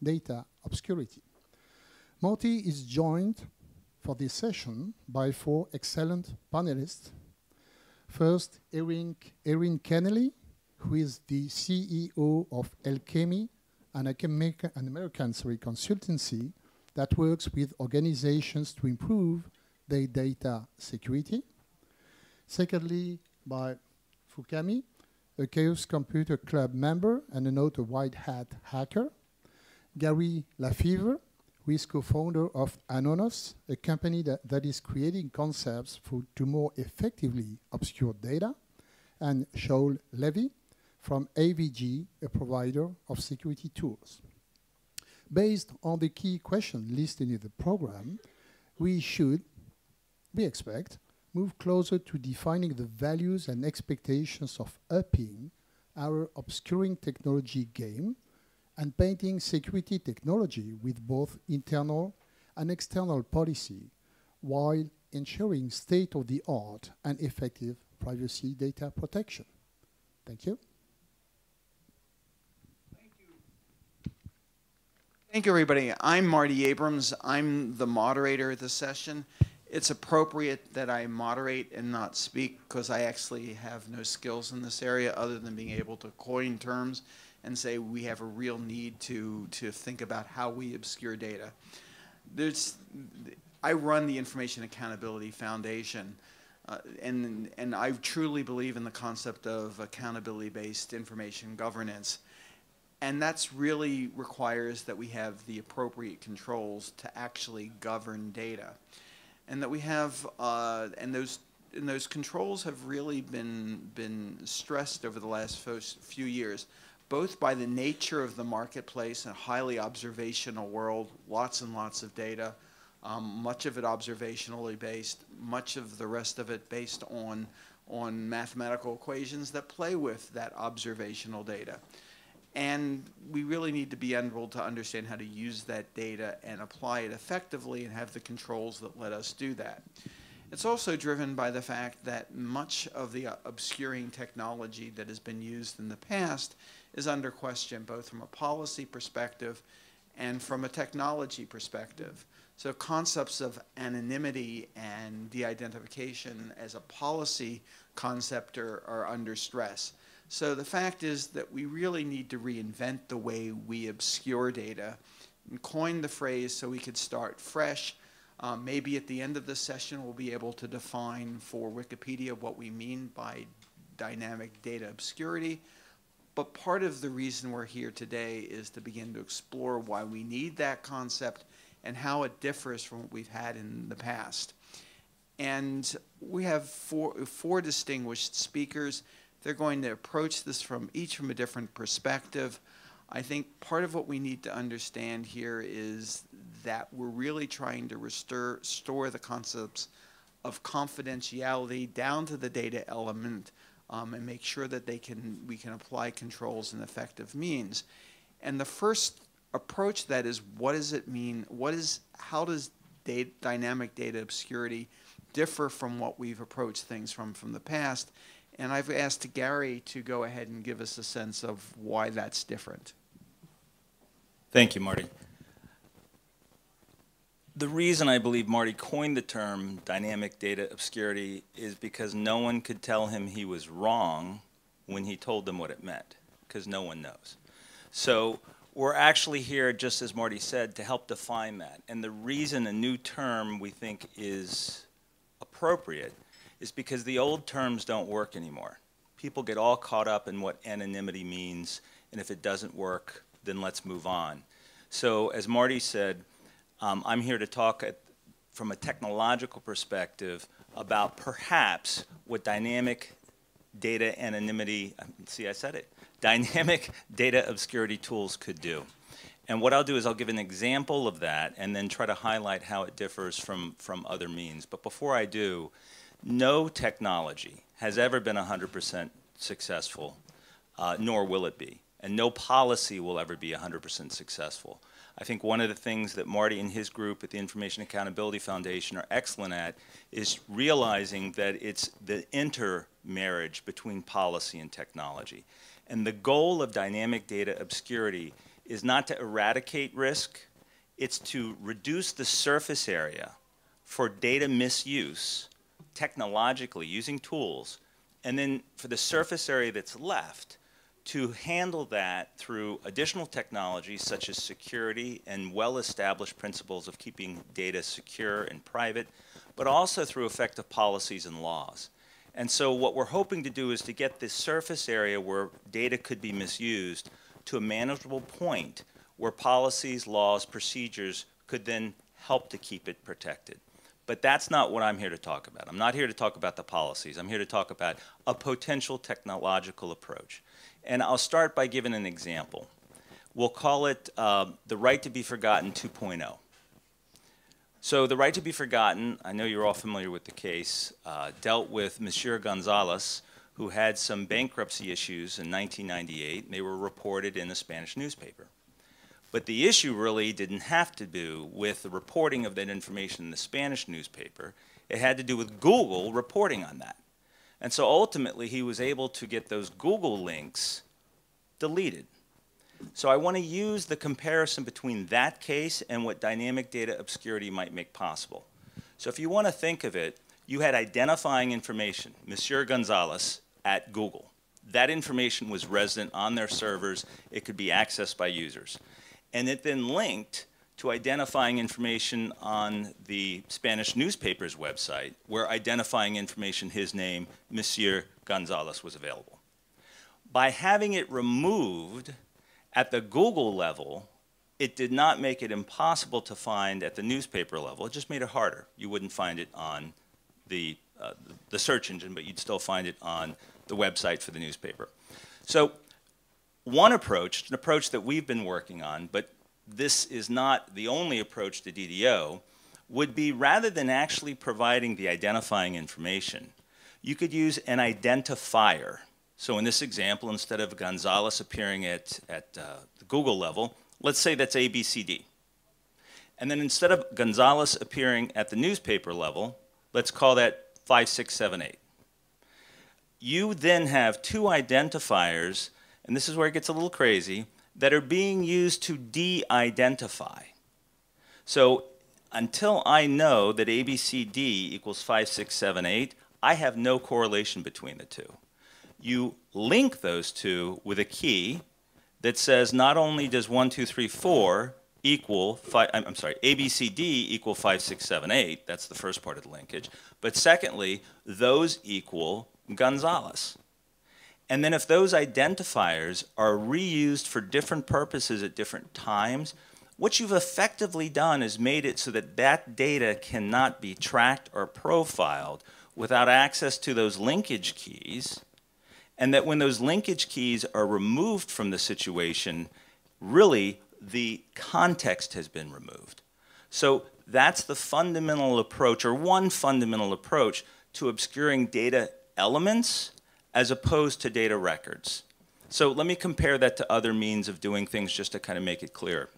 data obscurity. Marty is joined for this session by 4 excellent panelists. First, Erin Kenneally, who is the CEO of Elchemy, an American consultancy that works with organizations to improve their data security. Secondly, by Fukami, a Chaos Computer Club member and a white hat hacker. Gary LaFever, who is co-founder of Anonos, a company that is creating concepts to more effectively obscure data. And Shaul Levi from AVG, a provider of security tools. Based on the key questions listed in the program, we expect, move closer to defining the values and expectations of upping our obscuring technology game and painting security technology with both internal and external policy while ensuring state-of-the-art and effective privacy data protection. Thank you. Thank you, everybody. I'm Marty Abrams. I'm the moderator of the session. It's appropriate that I moderate and not speak because I actually have no skills in this area other than being able to coin terms and say we have a real need to think about how we obscure data. I run the Information Accountability Foundation, and I truly believe in the concept of accountability-based information governance. And that's really requires that we have the appropriate controls to actually govern data. And that we have, and those controls have really been stressed over the last few years, both by the nature of the marketplace, a highly observational world, lots and lots of data, much of it observationally based, much of the rest of it based on mathematical equations that play with that observational data. And we really need to be able to understand how to use that data and apply it effectively and have the controls that let us do that. It's also driven by the fact that much of the obscuring technology that has been used in the past is under question, both from a policy perspective and from a technology perspective. So concepts of anonymity and de-identification as a policy concept are under stress. So the fact is that we really need to reinvent the way we obscure data and coin the phrase so we could start fresh. Maybe at the end of the session we'll be able to define for Wikipedia what we mean by dynamic data obscurity. But part of the reason we're here today is to begin to explore why we need that concept and how it differs from what we've had in the past. And we have four distinguished speakers. They're going to approach this from a different perspective. I think part of what we need to understand here is that we're really trying to restore the concepts of confidentiality down to the data element and make sure that we can apply controls in effective means. And the first approach to that is, what does it mean? How does dynamic data obscurity differ from what we've approached things from the past? And I've asked Gary to go ahead and give us a sense of why that's different. Thank you, Marty. The reason I believe Marty coined the term dynamic data obscurity is because no one could tell him he was wrong when he told them what it meant, because no one knows. So we're actually here, just as Marty said, to help define that. And the reason a new term we think is appropriate is because the old terms don't work anymore. People get all caught up in what anonymity means, and if it doesn't work, then let's move on. So as Marty said, I'm here to talk from a technological perspective about perhaps what dynamic data anonymity, see I said it, dynamic data obscurity tools could do. And what I'll do is I'll give an example of that and then try to highlight how it differs from other means. But before I do, no technology has ever been 100% successful, nor will it be. And no policy will ever be 100% successful. I think one of the things that Marty and his group at the Information Accountability Foundation are excellent at is realizing that it's the intermarriage between policy and technology. And the goal of dynamic data obscurity is not to eradicate risk, it's to reduce the surface area for data misuse technologically using tools, and then for the surface area that's left, to handle that through additional technologies such as security and well-established principles of keeping data secure and private, but also through effective policies and laws. And so what we're hoping to do is to get this surface area where data could be misused to a manageable point where policies, laws, procedures could then help to keep it protected. But that's not what I'm here to talk about. I'm not here to talk about the policies. I'm here to talk about a potential technological approach. And I'll start by giving an example. We'll call it the right to be forgotten 2.0. So the right to be forgotten, I know you're all familiar with the case, dealt with Monsieur Gonzalez, who had some bankruptcy issues in 1998, and they were reported in a Spanish newspaper. But the issue really didn't have to do with the reporting of that information in the Spanish newspaper. It had to do with Google reporting on that. And so ultimately, he was able to get those Google links deleted. So I want to use the comparison between that case and what dynamic data obscurity might make possible. So if you want to think of it, you had identifying information, Monsieur Gonzalez at Google. That information was resident on their servers. It could be accessed by users. And it then linked to identifying information on the Spanish newspaper's website, where identifying information, his name, Monsieur Gonzalez, was available. By having it removed at the Google level, it did not make it impossible to find at the newspaper level. It just made it harder. You wouldn't find it on the search engine, but you'd still find it on the website for the newspaper. So one approach, an approach that we've been working on, but this is not the only approach to DDO, would be rather than actually providing the identifying information, you could use an identifier. So in this example, instead of Gonzalez appearing at the Google level, let's say that's ABCD. And then instead of Gonzalez appearing at the newspaper level, let's call that 5678. You then have two identifiers, and this is where it gets a little crazy, that are being used to de-identify. So until I know that ABCD equals 5678, I have no correlation between the two. You link those two with a key that says not only does 1, 2, 3, 4 equal, ABCD equal 5678, that's the first part of the linkage, but secondly, those equal Gonzalez. And then if those identifiers are reused for different purposes at different times, what you've effectively done is made it so that that data cannot be tracked or profiled without access to those linkage keys, and that when those linkage keys are removed from the situation, really the context has been removed. So that's the fundamental approach, or one fundamental approach, to obscuring data elements as opposed to data records. So let me compare that to other means of doing things just to kind of make it clear.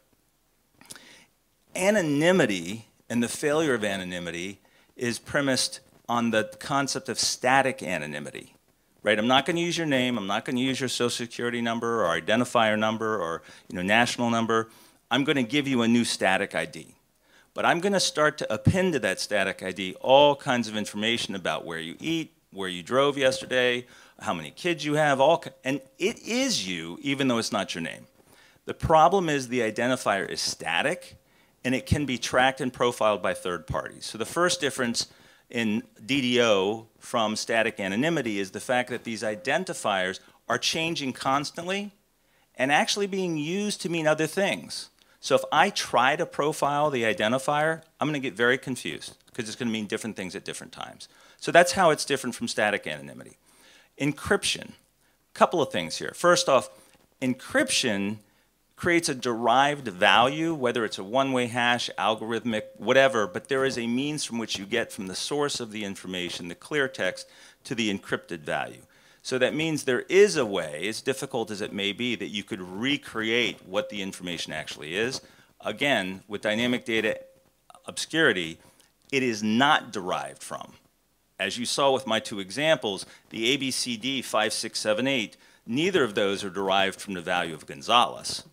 Anonymity and the failure of anonymity is premised on the concept of static anonymity, right? I'm not going to use your name. I'm not going to use your social security number or identifier number or national number. I'm going to give you a new static ID. But I'm going to start to append to that static ID all kinds of information about where you eat, where you drove yesterday, how many kids you have, and it is you, even though it's not your name. The problem is the identifier is static, and it can be tracked and profiled by third parties. So the first difference in DDO from static anonymity is the fact that these identifiers are changing constantly and actually being used to mean other things. So if I try to profile the identifier, I'm going to get very confused because it's going to mean different things at different times. So that's how it's different from static anonymity. Encryption, a couple of things here. First off, encryption creates a derived value, whether it's a one-way hash, algorithmic, whatever, but there is a means from which you get from the source of the information, the clear text, to the encrypted value. So that means there is a way, as difficult as it may be, that you could recreate what the information actually is. Again, with dynamic data obscurity, it is not derived from. As you saw with my two examples, the ABCD 5678, neither of those are derived from the value of Gonzalez.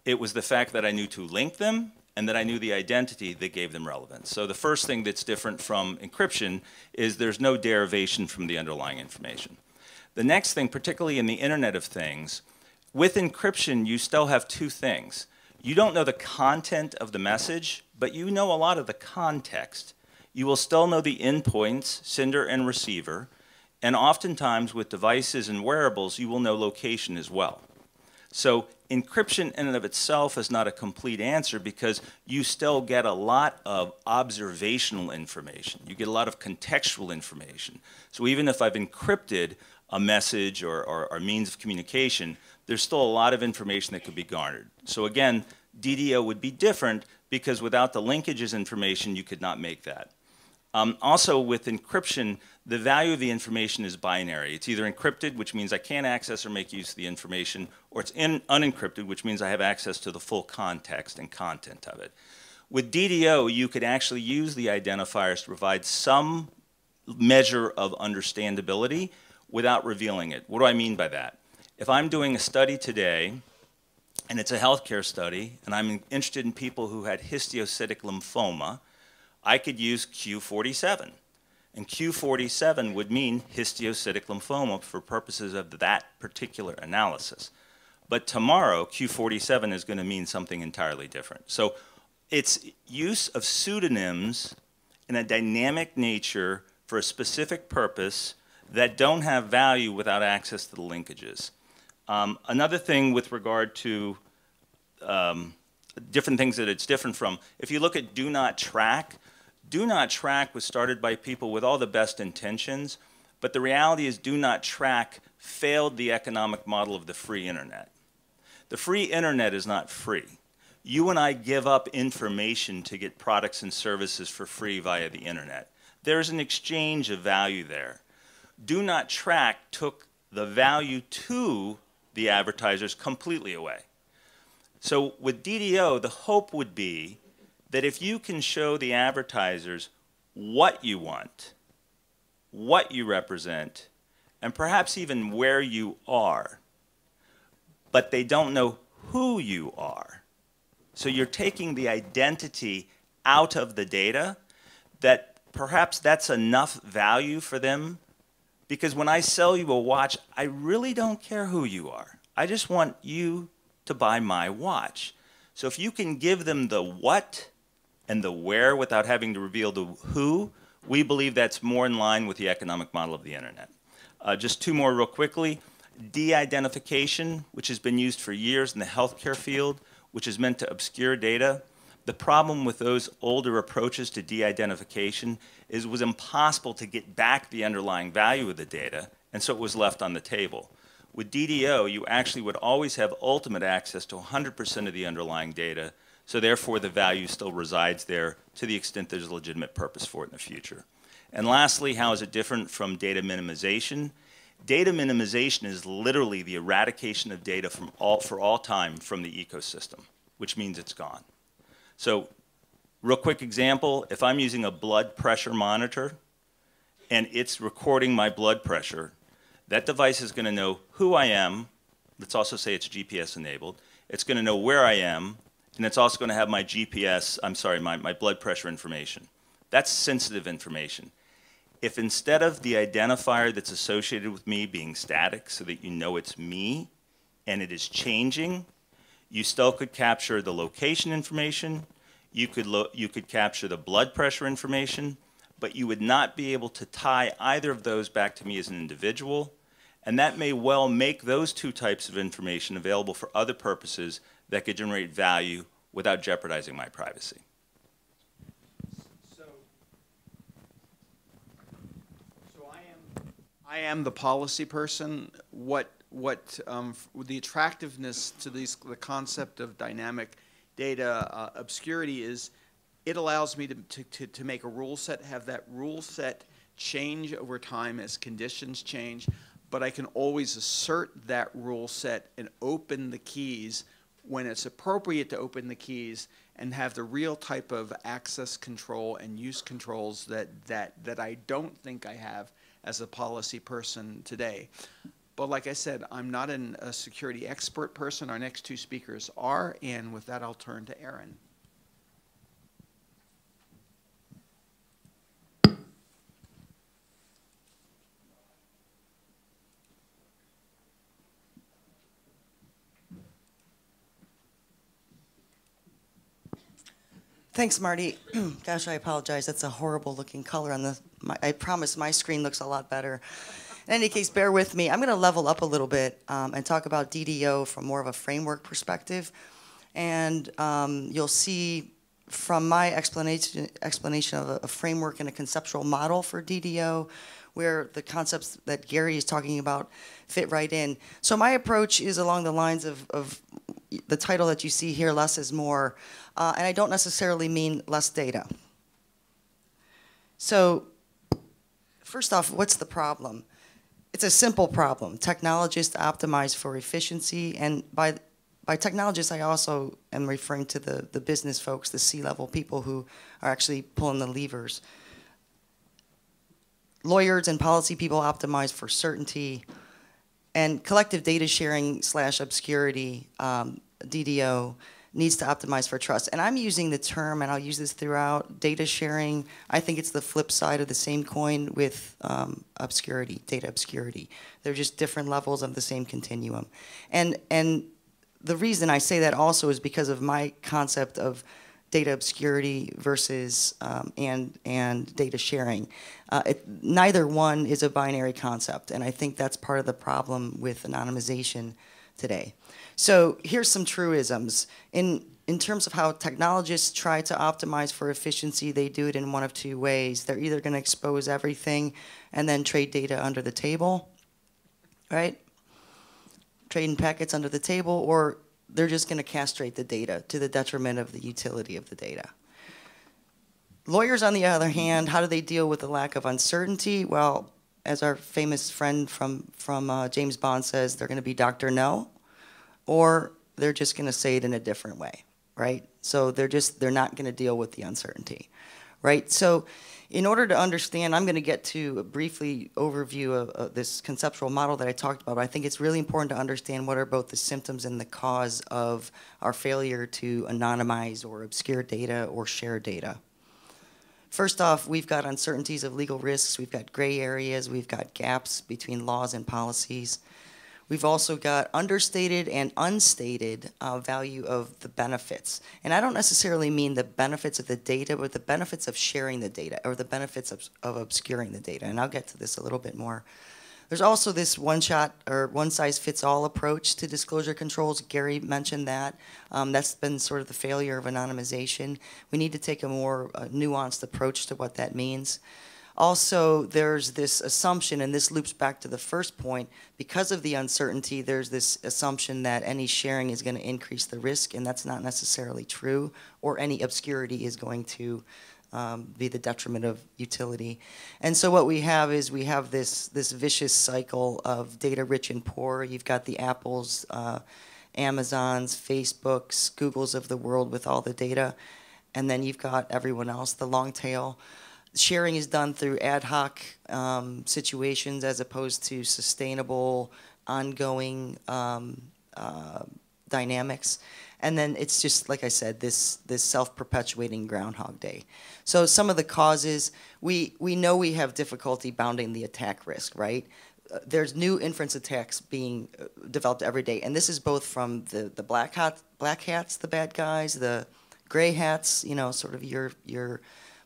It was the fact that I knew to link them and that I knew the identity that gave them relevance. So the first thing that's different from encryption is there's no derivation from the underlying information. The next thing, particularly in the Internet of Things, with encryption, you still have two things. You don't know the content of the message, but you know a lot of the context. You will still know the endpoints, sender and receiver, and oftentimes with devices and wearables, you will know location as well. So encryption in and of itself is not a complete answer because you still get a lot of observational information. You get a lot of contextual information. So even if I've encrypted a message or means of communication, there's still a lot of information that could be garnered. So again, DDO would be different because without the linkages information, you could not make that. Also with encryption, the value of the information is binary. It's either encrypted, which means I can't access or make use of the information, or it's unencrypted, which means I have access to the full context and content of it. With DDO, you could actually use the identifiers to provide some measure of understandability without revealing it. What do I mean by that? If I'm doing a study today, and it's a healthcare study, and I'm interested in people who had histiocytic lymphoma, I could use Q47. And Q47 would mean histiocytic lymphoma for purposes of that particular analysis. But tomorrow, Q47 is going to mean something entirely different. So it's use of pseudonyms in a dynamic nature for a specific purpose that don't have value without access to the linkages. Another thing with regard to different things that it's different from, if you look at do not track was started by people with all the best intentions, but the reality is do not track failed the economic model of the free internet. The free internet is not free. You and I give up information to get products and services for free via the internet. There's an exchange of value there. Do not track took the value to the advertisers completely away. So with DDO, the hope would be that if you can show the advertisers what you want, what you represent, and perhaps even where you are, but they don't know who you are. So you're taking the identity out of the data, that perhaps that's enough value for them. Because when I sell you a watch, I really don't care who you are. I just want you to buy my watch. So if you can give them the what and the where without having to reveal the who, we believe that's more in line with the economic model of the internet. Just two more real quickly. De-identification, which has been used for years in the healthcare field, which is meant to obscure data. The problem with those older approaches to de-identification is it was impossible to get back the underlying value of the data, and so it was left on the table. With DDO, you actually would always have ultimate access to 100% of the underlying data, so therefore the value still resides there to the extent there's a legitimate purpose for it in the future. And lastly, how is it different from data minimization? Data minimization is literally the eradication of data for all time from the ecosystem, which means it's gone. So, real quick example, if I'm using a blood pressure monitor and it's recording my blood pressure, that device is going to know who I am. Let's also say it's GPS enabled. It's going to know where I am, and it's also going to have my my blood pressure information. That's sensitive information. If instead of the identifier that's associated with me being static so that you know it's me and it is changing, you still could capture the location information, you could capture the blood pressure information, but you would not be able to tie either of those back to me as an individual, and that may well make those two types of information available for other purposes that could generate value without jeopardizing my privacy. I am the policy person. What the attractiveness to the concept of dynamic data obscurity is, it allows me to make a rule set, have that rule set change over time as conditions change, but I can always assert that rule set and open the keys when it's appropriate to open the keys and have the real type of access control and use controls that I don't think I have as a policy person today. But like I said, I'm not a security expert person. Our next two speakers are, and with that, I'll turn to Erin. Thanks, Marty. Gosh, I apologize. That's a horrible looking color on the, I promise my screen looks a lot better. In any case, bear with me. I'm going to level up a little bit and talk about DDO from more of a framework perspective. And you'll see from my explanation of a framework and a conceptual model for DDO, where the concepts that Gary is talking about fit right in. So my approach is along the lines of the title that you see here, less is more. And I don't necessarily mean less data. So first off, what's the problem? It's a simple problem. Technologists optimize for efficiency. And by technologists, I also am referring to the business folks, the C-level people who are actually pulling the levers. Lawyers and policy people optimize for certainty. And collective data sharing / obscurity, DDO, needs to optimize for trust. And I'm using the term, and I'll use this throughout, data sharing. I think it's the flip side of the same coin with obscurity, data obscurity. They're just different levels of the same continuum. And the reason I say that also is because of my concept of data obscurity versus and data sharing. Neither one is a binary concept, and I think that's part of the problem with anonymization today. So here's some truisms. In terms of how technologists try to optimize for efficiency, they do it in one of two ways. They're either going to expose everything and then trade data under the table, right? Trading packets under the table, or they're just going to castrate the data to the detriment of the utility of the data. Lawyers, on the other hand, how do they deal with the lack of uncertainty? Well, as our famous friend from James Bond says, they're going to be Dr. No, or they're just going to say it in a different way, right? So they're not going to deal with the uncertainty, right? So in order to understand, I'm going to get to a briefly overview of this conceptual model that I talked about, but I think it's really important to understand what are both the symptoms and the cause of our failure to anonymize or obscure data or share data. First off, we've got uncertainties of legal risks, we've got gray areas, we've got gaps between laws and policies. We've also got understated and unstated value of the benefits. And I don't necessarily mean the benefits of the data, but the benefits of sharing the data, or the benefits of obscuring the data. And I'll get to this a little bit more. There's also this one-shot or one-size-fits-all approach to disclosure controls. Gary mentioned that. That's been sort of the failure of anonymization. We need to take a more nuanced approach to what that means. Also, there's this assumption, and this loops back to the first point, because of the uncertainty, there's this assumption that any sharing is going to increase the risk, and that's not necessarily true, or any obscurity is going to be the detriment of utility. And so what we have is we have this vicious cycle of data rich and poor. You've got the Apples, Amazons, Facebooks, Googles of the world with all the data, and then you've got everyone else, the long tail. Sharing is done through ad hoc situations as opposed to sustainable, ongoing dynamics. And then it's just, like I said, this self-perpetuating Groundhog Day. So some of the causes, we know we have difficulty bounding the attack risk, right? There's new inference attacks being developed every day. And this is both from the black hats, the bad guys, the gray hats, you know, sort of your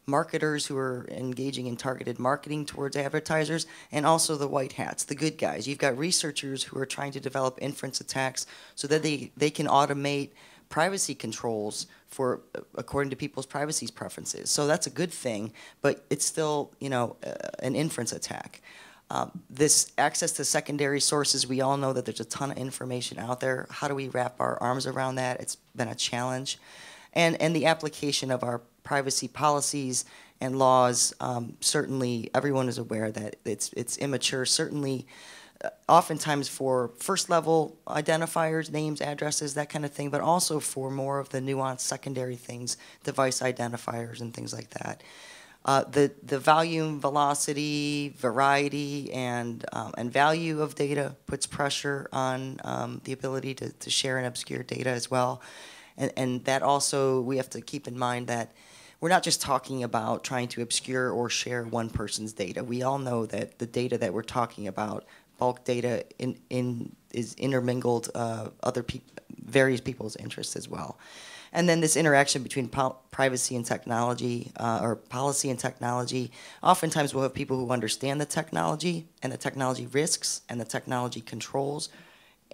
marketers who are engaging in targeted marketing towards advertisers, and also the white hats, the good guys. You've got researchers who are trying to develop inference attacks so that they can automate privacy controls for according to people's privacy preferences. So that's a good thing, but it's still, you know, an inference attack. This access to secondary sources, we all know that there's a ton of information out there. How do we wrap our arms around that? It's been a challenge. And the application of our privacy policies and laws, certainly everyone is aware that it's immature, certainly oftentimes for first-level identifiers, names, addresses, that kind of thing, but also for more of the nuanced secondary things, device identifiers and things like that. The volume, velocity, variety, and value of data puts pressure on the ability to share and obscure data as well. And that also, we have to keep in mind that we're not just talking about trying to obscure or share one person's data. We all know that the data that we're talking about, bulk data, is intermingled various people's interests as well. And then this interaction between privacy and technology, or policy and technology. Oftentimes we'll have people who understand the technology and the technology risks and the technology controls,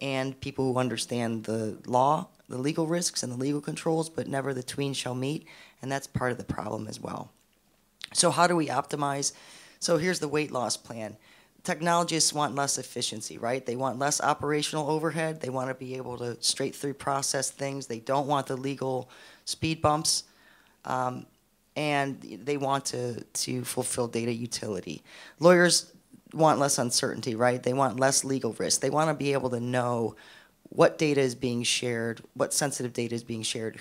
and people who understand the law, the legal risks and the legal controls, but never the twain shall meet, and that's part of the problem as well. So how do we optimize? So here's the weight loss plan. Technologists want less efficiency, right? They want less operational overhead. They want to be able to straight through process things. They don't want the legal speed bumps. And they want to fulfill data utility. Lawyers want less uncertainty, right? They want less legal risk. They want to be able to know what data is being shared, what sensitive data is being shared,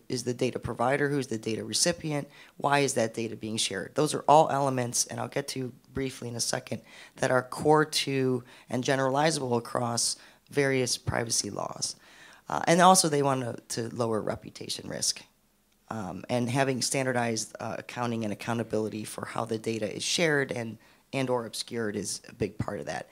is the data provider, who's the data recipient, why is that data being shared? Those are all elements, and I'll get to briefly in a second, that are core to and generalizable across various privacy laws. And also they want to lower reputation risk. And having standardized accounting and accountability for how the data is shared and or obscured is a big part of that.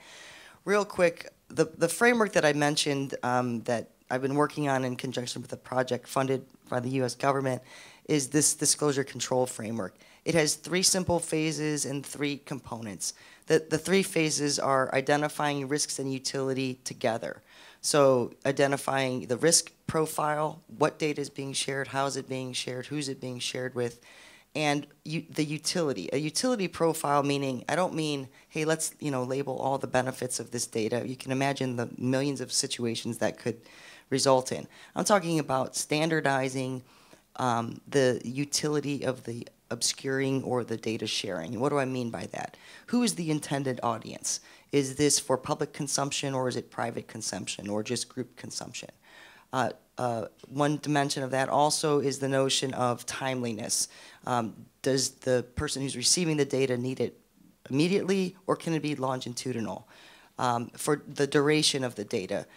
Real quick, the framework that I mentioned that I've been working on in conjunction with a project funded by the US government is this disclosure control framework. It has 3 simple phases and 3 components. The 3 phases are identifying risks and utility together. So identifying the risk profile, what data is being shared, how is it being shared, who's it being shared with, and the utility. A utility profile meaning, I don't mean, hey, let's label all the benefits of this data. You can imagine the millions of situations that could result in. I'm talking about standardizing the utility of the obscuring or the data sharing. And what do I mean by that? Who is the intended audience? Is this for public consumption, or is it private consumption, or just group consumption? One dimension of that also is the notion of timeliness. Does the person who's receiving the data need it immediately, or can it be longitudinal? For the duration of the data,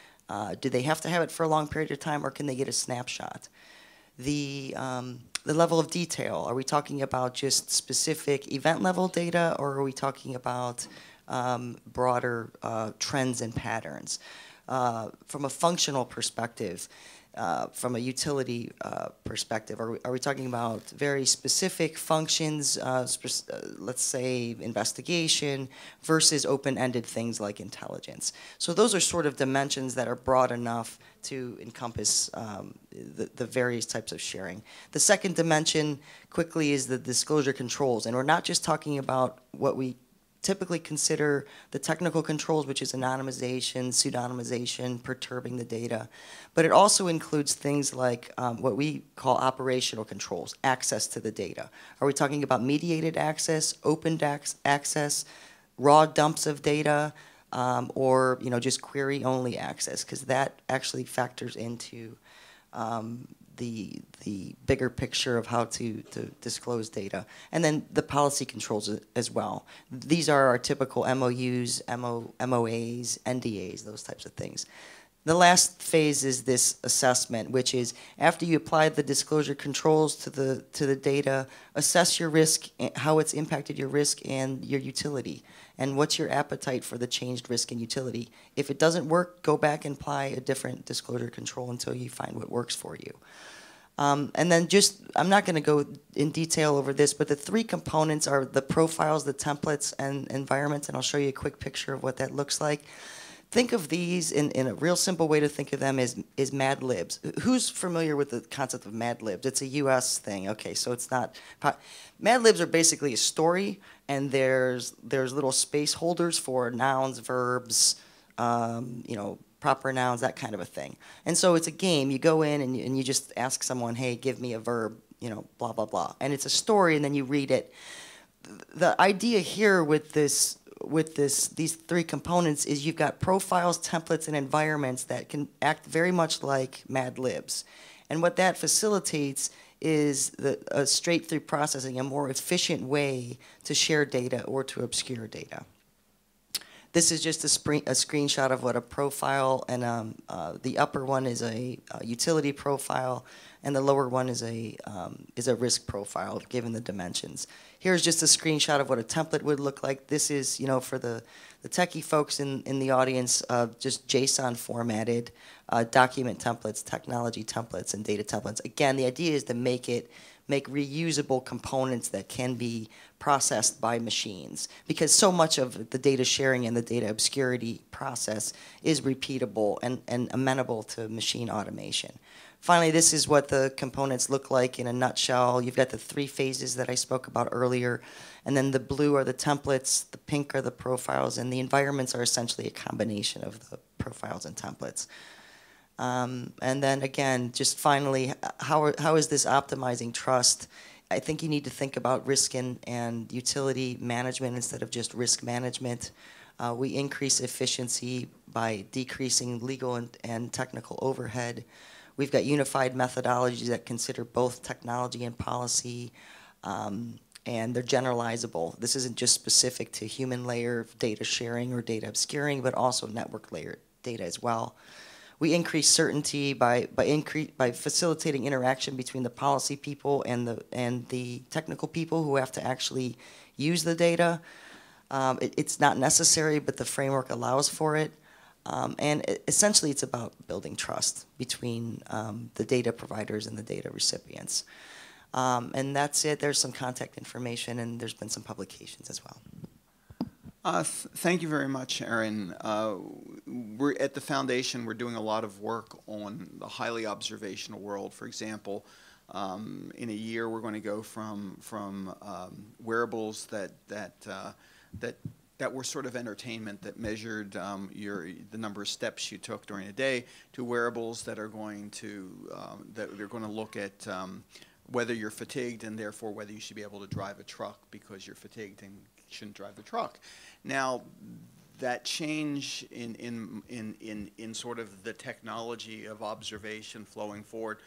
do they have to have it for a long period of time, or can they get a snapshot? The level of detail, are we talking about just specific event level data, or are we talking about broader trends and patterns? From a functional perspective, from a utility perspective, are we talking about very specific functions, let's say investigation, versus open-ended things like intelligence? So those are sort of dimensions that are broad enough to encompass the various types of sharing. The second dimension, quickly, is the disclosure controls. And we're not just talking about what we typically consider the technical controls, which is anonymization, pseudonymization, perturbing the data. But it also includes things like what we call operational controls, access to the data. Are we talking about mediated access, open access, raw dumps of data, or just query-only access? Because that actually factors into the bigger picture of how to disclose data. And then the policy controls as well. These are our typical MOUs, MOAs, NDAs, those types of things. The last phase is this assessment, which is after you apply the disclosure controls to the data, assess your risk, how it's impacted your risk and your utility, and what's your appetite for the changed risk and utility. If it doesn't work, go back and apply a different disclosure control until you find what works for you. And then I'm not going to go in detail over this, but the 3 components are the profiles, the templates, and environments, and I'll show you a quick picture of what that looks like. Think of these in a real simple way to think of them is Mad Libs. Who's familiar with the concept of Mad Libs? It's a US thing. Okay, so it's not. Mad Libs are basically a story, and there's little space holders for nouns, verbs, proper nouns, that kind of a thing. And so it's a game. You go in and you just ask someone, hey, give me a verb, blah, blah, blah. And it's a story, and then you read it. The idea here with these 3 components is you've got profiles, templates, and environments that can act very much like Mad Libs. And what that facilitates is a straight-through processing, a more efficient way to share data or to obscure data. This is just a screenshot of what a profile, and the upper one is a utility profile, and the lower one is a risk profile, given the dimensions. Here's just a screenshot of what a template would look like. This is, for the techie folks in the audience, just JSON formatted document templates, technology templates, and data templates. Again, the idea is to make reusable components that can be processed by machines, because so much of the data sharing and the data obscurity process is repeatable and amenable to machine automation. Finally, this is what the components look like in a nutshell. You've got the 3 phases that I spoke about earlier, and then the blue are the templates, the pink are the profiles, and the environments are essentially a combination of the profiles and templates. And then again, just finally, how is this optimizing trust? I think you need to think about risk and utility management instead of just risk management. We increase efficiency by decreasing legal and technical overhead. We've got unified methodologies that consider both technology and policy, and they're generalizable. This isn't just specific to human layer data sharing or data obscuring, but also network layer data as well. We increase certainty by facilitating interaction between the policy people and the technical people who have to actually use the data. It's not necessary, but the framework allows for it. And essentially, it's about building trust between the data providers and the data recipients. And that's it. There's some contact information, and there's been some publications as well. Thank you very much, Erin. We're at the foundation. We're doing a lot of work on the highly observational world. For example, in a year, we're going to go from wearables that were sort of entertainment, that measured the number of steps you took during a day, to wearables that are going to look at whether you're fatigued and therefore whether you should be able to drive a truck because you're fatigued and shouldn't drive the truck. Now, that change in sort of the technology of observation flowing forward,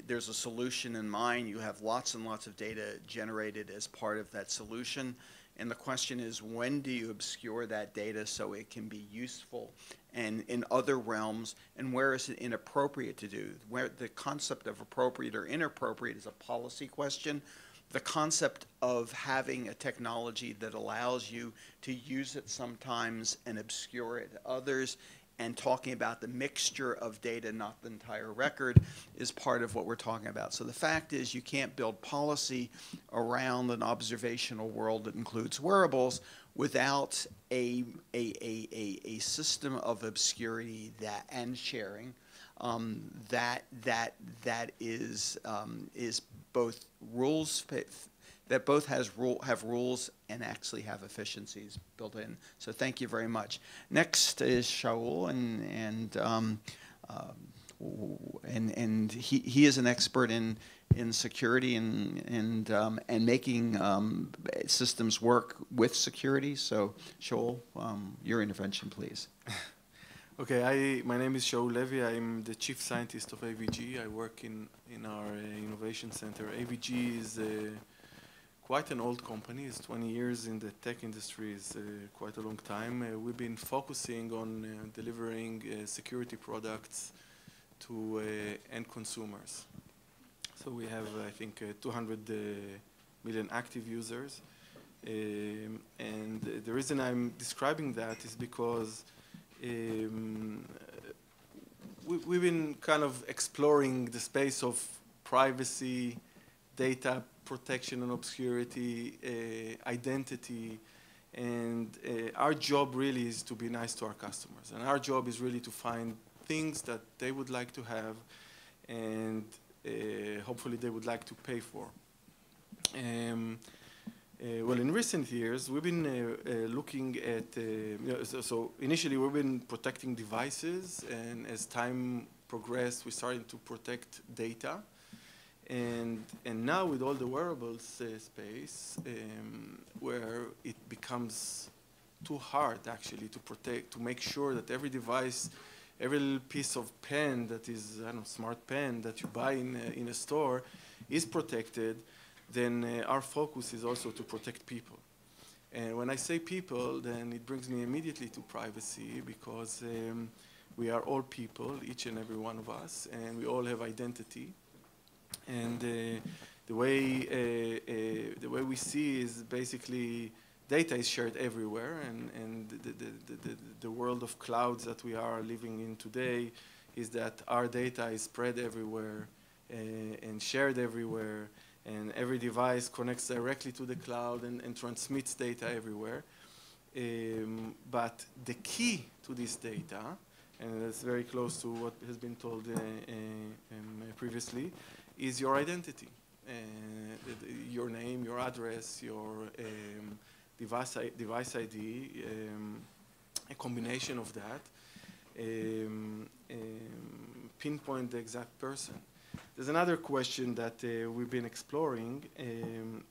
there's a solution in mind. You have lots and lots of data generated as part of that solution. And the question is, when do you obscure that data so it can be useful and in other realms, and where is it inappropriate to do? Where the concept of appropriate or inappropriate is a policy question. The concept of having a technology that allows you to use it sometimes and obscure it others, and talking about the mixture of data, not the entire record, is part of what we're talking about. So the fact is, you can't build policy around an observational world that includes wearables without a system of obscurity and sharing that is both rules, that both have rules and actually have efficiencies built in. So thank you very much. Next is Shaul, and he is an expert in security and making systems work with security. So Shaul, your intervention, please. Okay, my name is Shaul Levi. I'm the chief scientist of AVG. I work in our innovation center. AVG is quite an old company. It's 20 years in the tech industry. It's quite a long time. We've been focusing on delivering security products to end consumers. So we have, I think, 200 million active users. And the reason I'm describing that is because we've been kind of exploring the space of privacy, data protection and obscurity, identity, and our job really is to be nice to our customers. And our job is really to find things that they would like to have, and hopefully they would like to pay for. Well, in recent years, we've been looking at, so initially we've been protecting devices, and as time progressed, we started to protect data. And now with all the wearables space, where it becomes too hard actually to protect, to make sure that every device every little piece of pen that is, I don't know, smart pen that you buy in a store is protected, then our focus is also to protect people. And when I say people, then it brings me immediately to privacy, because we are all people, each and every one of us, and we all have identity. And the way we see is basically data is shared everywhere, and the world of clouds that we are living in today is that our data is spread everywhere and shared everywhere, and every device connects directly to the cloud and transmits data everywhere. But the key to this data, and it's very close to what has been told previously, is your identity. Your name, your address, your device ID, a combination of that, pinpoint the exact person. There's another question that we've been exploring,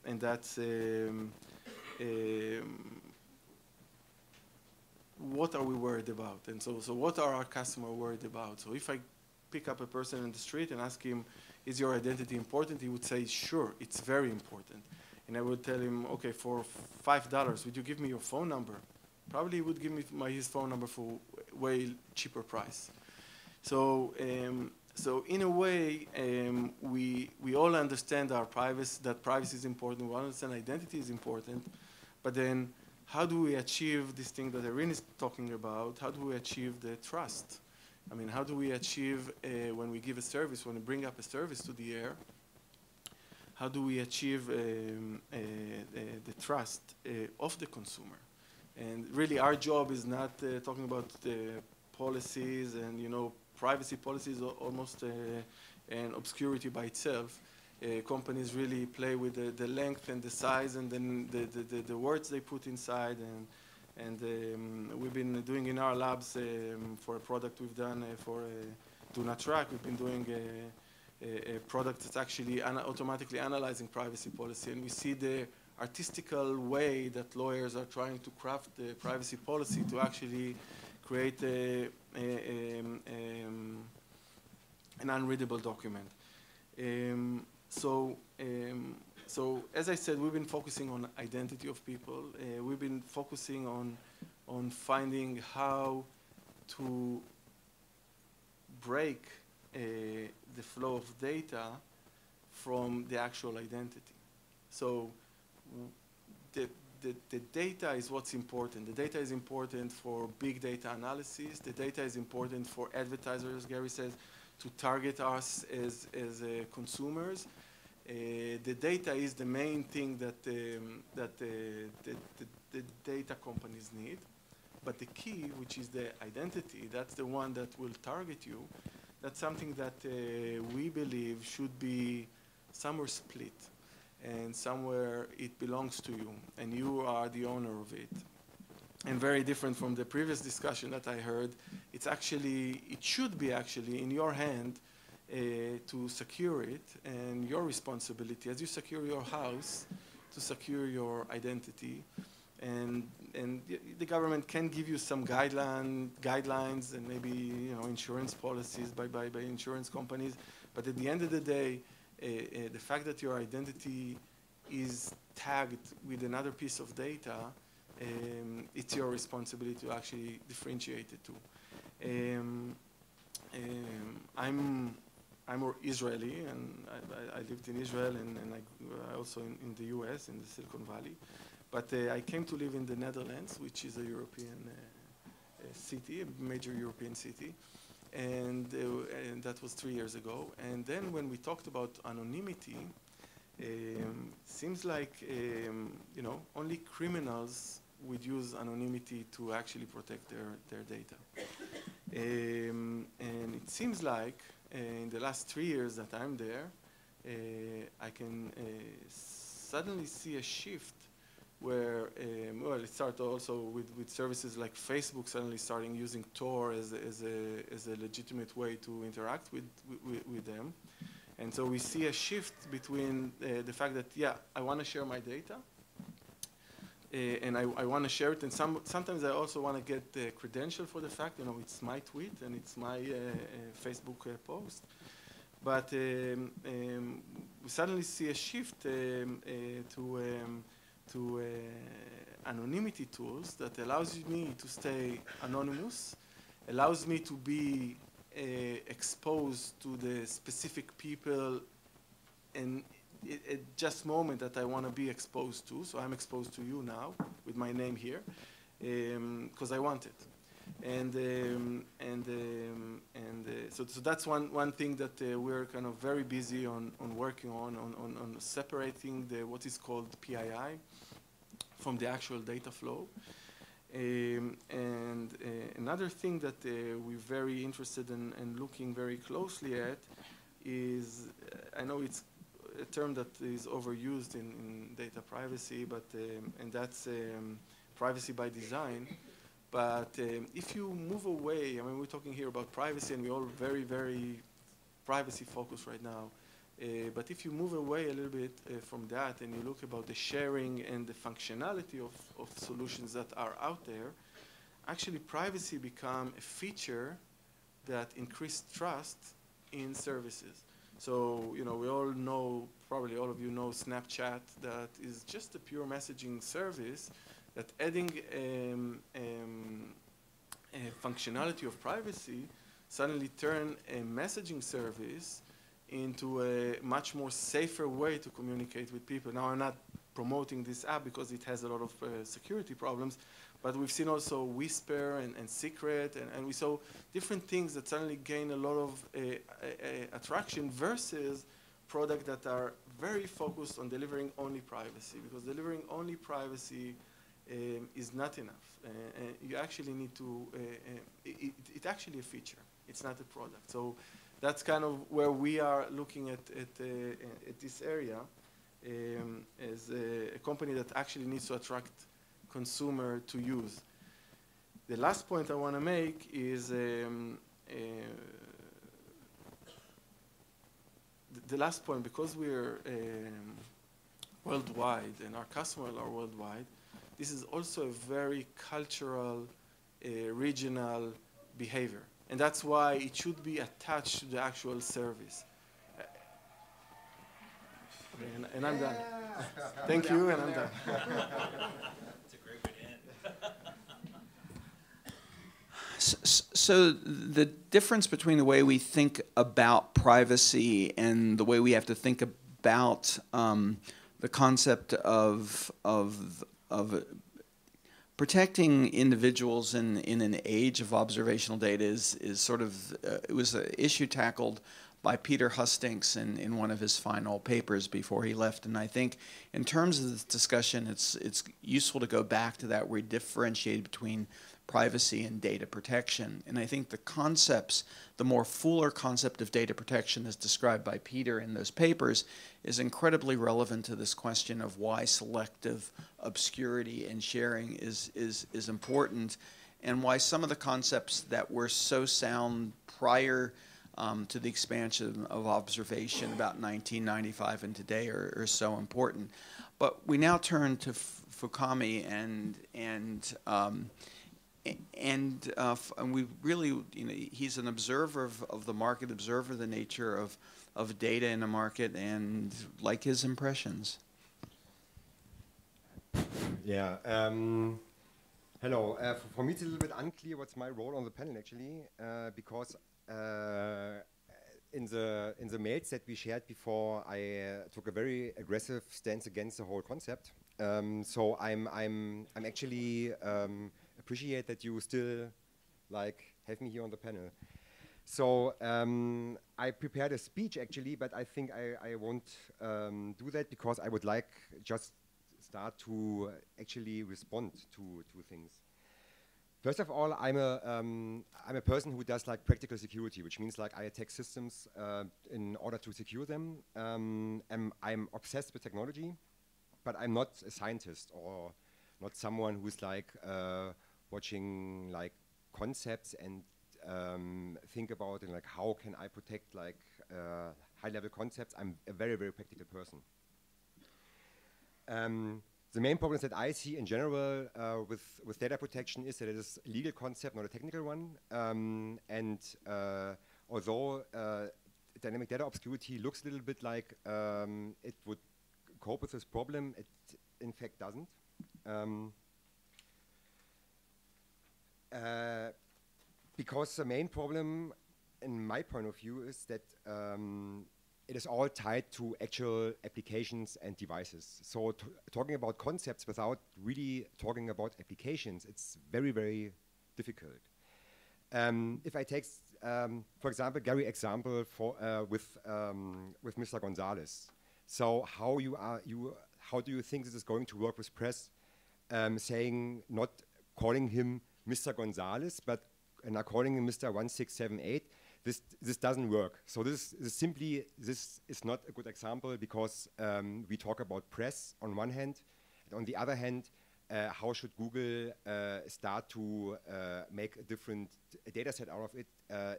and that's what are we worried about? And so what are our customers worried about? So if I pick up a person in the street and ask him, is your identity important? He would say, sure, it's very important. And I would tell him, okay, for $5, would you give me your phone number? Probably he would give me his phone number for way cheaper price. So in a way, we all understand that privacy is important. We all understand identity is important. But then how do we achieve this thing that Erin is talking about? How do we achieve the trust? I mean, how do we achieve, when we give a service, when we bring up a service to the air, how do we achieve the trust of the consumer? And really, our job is not talking about policies and, privacy policies, almost an obscurity by itself. Companies really play with the length and the size and then the words they put inside. And we've been doing in our labs for a product we've done for Do Not Track. We've been doing a product that's actually automatically analyzing privacy policy. And we see the artistical way that lawyers are trying to craft the privacy policy to actually create an unreadable document. So as I said, we've been focusing on identity of people. We've been focusing on finding how to break the flow of data from the actual identity. So the data is what's important. The data is important for big data analysis. The data is important for advertisers, Gary says, to target us as consumers. The data is the main thing that the data companies need. But the key, which is the identity, that's the one that will target you. That's something that we believe should be somewhere split, and somewhere it belongs to you, and you are the owner of it. And very different from the previous discussion that I heard, it should be actually in your hand to secure it, and your responsibility, as you secure your house, to secure your identity. And the government can give you some guidelines and maybe insurance policies by insurance companies, but at the end of the day, the fact that your identity is tagged with another piece of data, it's your responsibility to actually differentiate the two. I'm Israeli, and I lived in Israel, and I also in the US, in the Silicon Valley. But I came to live in the Netherlands, which is a European city, a major European city. And that was 3 years ago. And then when we talked about anonymity, seems like only criminals would use anonymity to actually protect their data. And it seems like in the last 3 years that I'm there, I can suddenly see a shift where, it started also with services like Facebook suddenly starting using Tor as a legitimate way to interact with them. And so we see a shift between the fact that, I want to share my data, and I want to share it. And sometimes I also want to get the credential for the fact, you know, it's my tweet and it's my Facebook post. But we suddenly see a shift to anonymity tools that allows me to stay anonymous, allows me to be exposed to the specific people and at just moment that I want to be exposed to. So I'm exposed to you now with my name here because I want it. So that's one thing that we're kind of very busy on working on separating what is called PII from the actual data flow. Another thing that we're very interested in looking very closely at is, I know it's a term that is overused in data privacy, but and that's privacy by design. But if you move away, I mean, we're talking here about privacy, and we're all very, very privacy focused right now. But if you move away a little bit from that, and you look about the sharing and the functionality of solutions that are out there, actually privacy become a feature that increased trust in services. So, you know, we all know, probably all of you know Snapchat, that is just a pure messaging service that adding a functionality of privacy suddenly turn a messaging service into a much more safer way to communicate with people. Now, I'm not promoting this app because it has a lot of security problems, but we've seen also Whisper and Secret, and we saw different things that suddenly gain a lot of attraction versus products that are very focused on delivering only privacy, because delivering only privacy is not enough. You actually need to, it's actually a feature. It's not a product. So that's kind of where we are looking at this area as a company that actually needs to attract consumer to use. The last point I want to make is the last point, because we're worldwide and our customers are worldwide, this is also a very cultural, regional behavior. And that's why it should be attached to the actual service. And I'm done. Thank you, and I'm done. That's a great way to end. So the difference between the way we think about privacy and the way we have to think about the concept of protecting individuals in an age of observational data is sort of, it was an issue tackled by Peter Hustings in one of his final papers before he left. And I think in terms of this discussion, it's useful to go back to that where he differentiated between privacy and data protection. And I think the concepts, the more fuller concept of data protection as described by Peter in those papers is incredibly relevant to this question of why selective obscurity and sharing is important, and why some of the concepts that were so sound prior to the expansion of observation about 1995 and today are so important. But we now turn to Fukami, and we really, you know, he's an observer of the market, observer of the nature of data in the market, and like his impressions. Yeah. Hello. For me, it's a little bit unclear what's my role on the panel actually, because in the mails that we shared before, I took a very aggressive stance against the whole concept. So I'm actually appreciate that you still have me here on the panel. So I prepared a speech actually, but I think I won't do that because I would like just start to actually respond to things. First of all, I'm a person who does practical security, which means I attack systems in order to secure them. I'm obsessed with technology, but I'm not a scientist or not someone who's watching concepts and think about and how can I protect high-level concepts. I'm a very, very practical person. the main problems that I see in general with data protection is that it is a legal concept, not a technical one. And although dynamic data obscurity looks a little bit like it would cope with this problem, it in fact doesn't. Because the main problem, in my point of view, is that it is all tied to actual applications and devices. So talking about concepts without really talking about applications, it's very, very difficult. If I take, for example, Gary's example with Mr. Gonzalez. So how do you think this is going to work with press? Saying not calling him Mr. Gonzalez, but calling him Mr. 1678. This doesn't work. So this is not a good example because we talk about press on one hand, and on the other hand, how should Google start to make a different data set out of it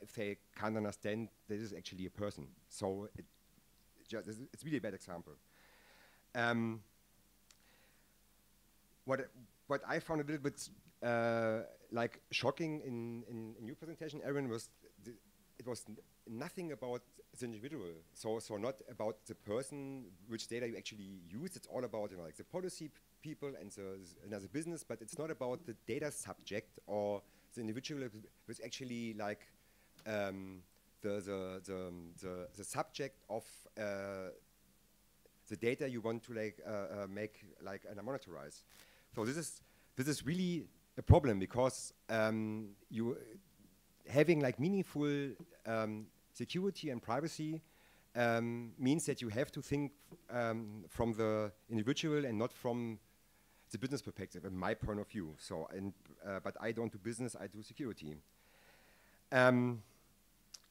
if they can't understand this is actually a person? So it's really a bad example. What I found a little bit like shocking in your presentation, Erin, was it was nothing about the individual. So not about the person, which data you actually use. It's all about like the policy people and the business, but it's not about the data subject or the individual. It's actually like the subject of the data you want to like make like monitorize. So this is really a problem because you having like meaningful security and privacy means that you have to think from the individual and not from the business perspective, in my point of view. So, but I don't do business; I do security. And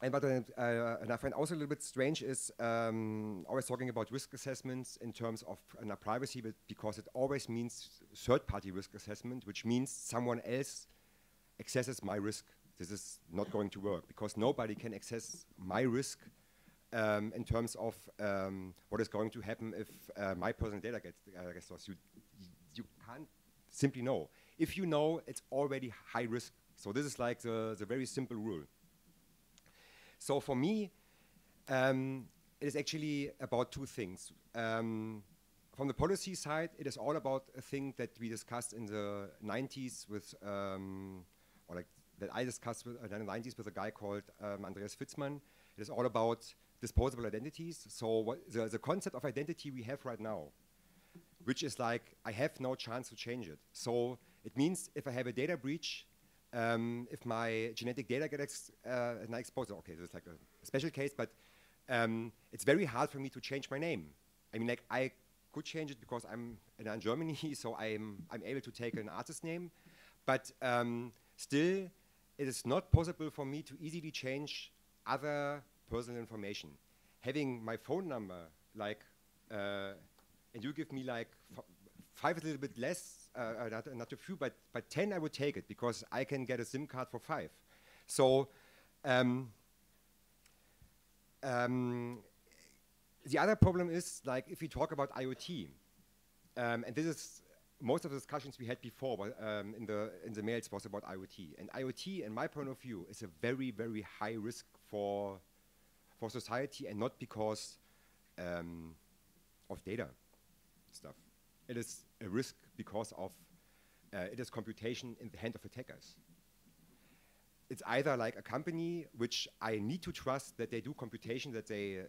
I find also a little bit strange is always talking about risk assessments in terms of privacy, but because it always means third-party risk assessment, which means someone else accesses my risk. This is not going to work because nobody can access my risk in terms of what is going to happen if my personal data gets lost. You can't simply know. If you know, it's already high risk. So this is like the very simple rule. So for me, it is actually about two things. From the policy side, it is all about a thing that we discussed in the 90s with, or like that I discussed in the 90s with a guy called Andreas Fitzmann. It is all about disposable identities. So what the concept of identity we have right now, which is like, I have no chance to change it. So it means if I have a data breach, if my genetic data gets exposed, okay, this is like a special case, but it's very hard for me to change my name. I mean, like I could change it because I'm in Germany, so I'm able to take an artist name, but still, it is not possible for me to easily change other personal information. Having my phone number, like, and you give me like 5 is a little bit less, not a few, but 10 I would take it because I can get a SIM card for 5. So the other problem is like if we talk about IoT, and this is most of the discussions we had before in the mails was about IoT. And IoT, in my point of view, is a very, very high risk for society, and not because of data stuff. It is a risk because of it is computation in the hand of attackers. It's either like a company which I need to trust that they do computation that they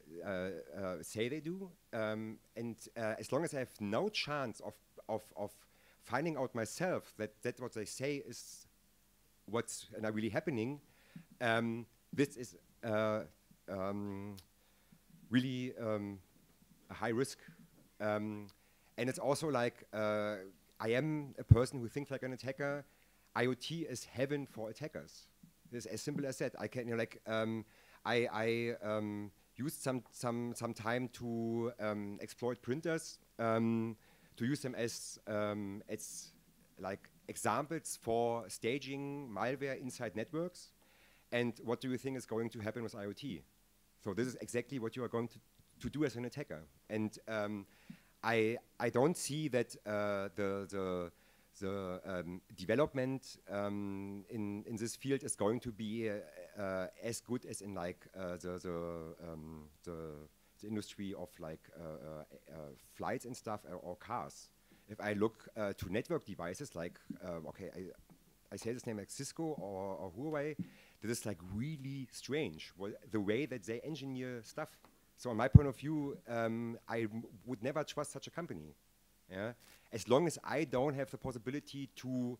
say they do, and as long as I have no chance of finding out myself that what they say is what's really happening, this is really a high risk. And it's also like, I am a person who thinks like an attacker. IoT is heaven for attackers. It's as simple as that. I can, I used some time to exploit printers, to use them as like examples for staging malware inside networks. And what do you think is going to happen with IoT? So this is exactly what you are going to do as an attacker. And I don't see that the development in this field is going to be as good as in like the industry of like flights and stuff or cars. If I look to network devices like okay, I say this name like Cisco or Huawei, this is like really strange the way that they engineer stuff. So, in my point of view, I would never trust such a company. Yeah? As long as I don't have the possibility to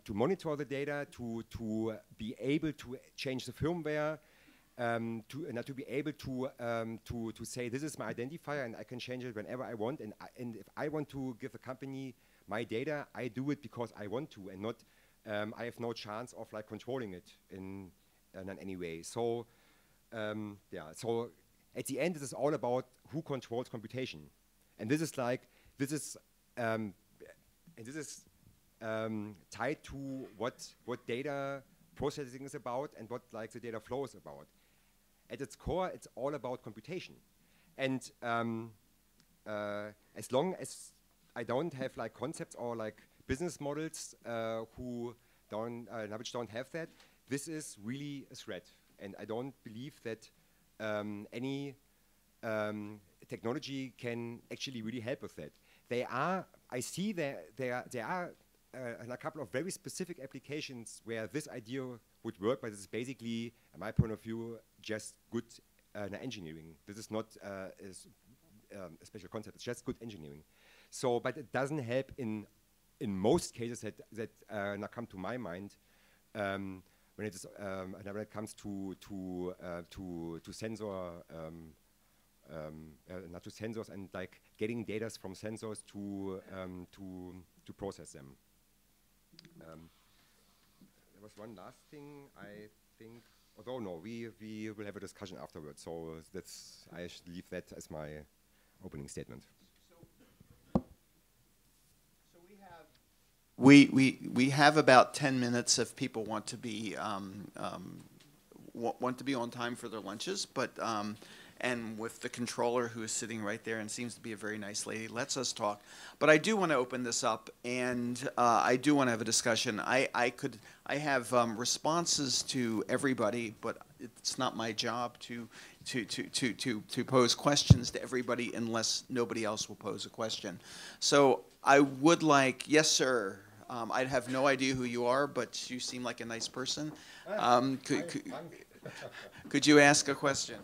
monitor the data, to be able to change the firmware, to be able to say this is my identifier and I can change it whenever I want. And if I want to give a company my data, I do it because I want to, and not I have no chance of like controlling it in any way. So yeah. So at the end, it is all about who controls computation, and this is tied to what data processing is about and what like the data flow is about. At its core, it's all about computation, and as long as I don't have like concepts or like business models which don't have that, this is really a threat, and I don't believe that any technology can actually really help with that. I see there are a couple of very specific applications where this idea would work, but it's basically, in my point of view, just good engineering. This is not a special concept, it's just good engineering. So, but it doesn't help in most cases that now come to my mind when it comes to sensor, not to sensors and like getting data from sensors to process them. There was one last thing I think. Although no, we will have a discussion afterwards. So I should leave that as my opening statement. We have about 10 minutes if people want to be on time for their lunches, but and with the controller who is sitting right there and seems to be a very nice lady, lets us talk. But I do want to open this up, and I do want to have a discussion. I have responses to everybody, but it's not my job to pose questions to everybody unless nobody else will pose a question. So I would like, yes, sir. I have no idea who you are, but you seem like a nice person. Could you ask a question?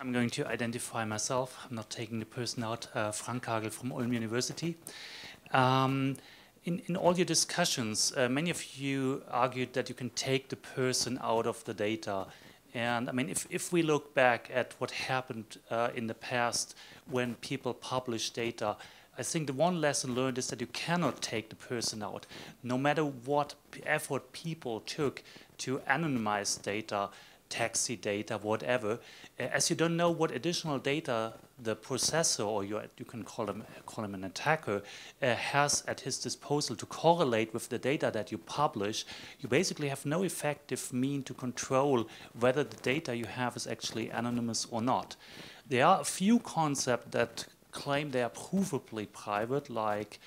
I'm going to identify myself. I'm not taking the person out, Frank Kagel from Ulm University. In all your discussions, many of you argued that you can take the person out of the data. And I mean, if we look back at what happened in the past when people publish data, I think the one lesson learned is that you cannot take the person out. No matter what effort people took to anonymize data, taxi data, whatever, as you don't know what additional data the processor, or you can call him an attacker, has at his disposal to correlate with the data that you publish, you basically have no effective mean to control whether the data you have is actually anonymous or not. There are a few concepts that claim they are provably private, like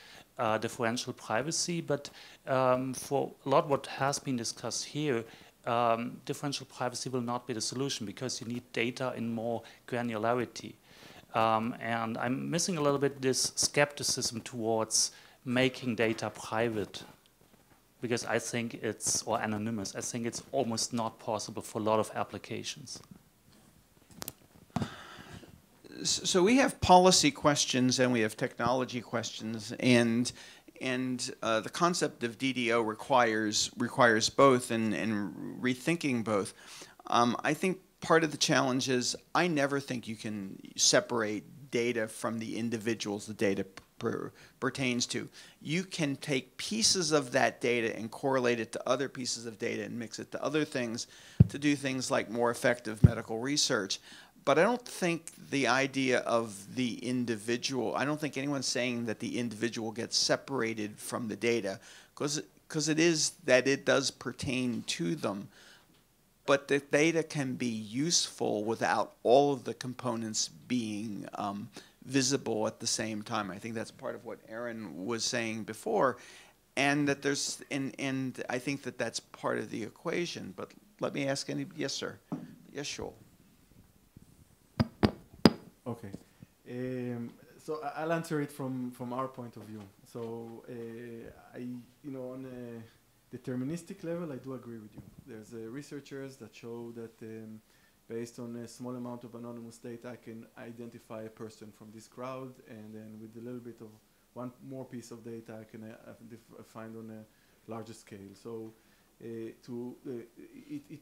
differential privacy, but for a lot what has been discussed here, differential privacy will not be the solution because you need data in more granularity. And I'm missing a little bit this skepticism towards making data private, because I think it's, or anonymous, I think it's almost not possible for a lot of applications. So we have policy questions and we have technology questions, and the concept of DDO requires both, and rethinking both. I think part of the challenge is I never think you can separate data from the individuals the data pertains to. You can take pieces of that data and correlate it to other pieces of data and mix it to other things to do things like more effective medical research. But I don't think the idea of the individual, I don't think anyone's saying that the individual gets separated from the data, because it is that it does pertain to them. but the data can be useful without all of the components being visible at the same time. I think that's part of what Erin was saying before, and that there's, and I think that that's part of the equation. But let me ask any, yes, sir. Yes, Shaul. Okay. So I'll answer it from our point of view. So on a deterministic level, I do agree with you. There's researchers that show that based on a small amount of anonymous data, I can identify a person from this crowd, and then with a little bit of one more piece of data, I can find on a larger scale. So it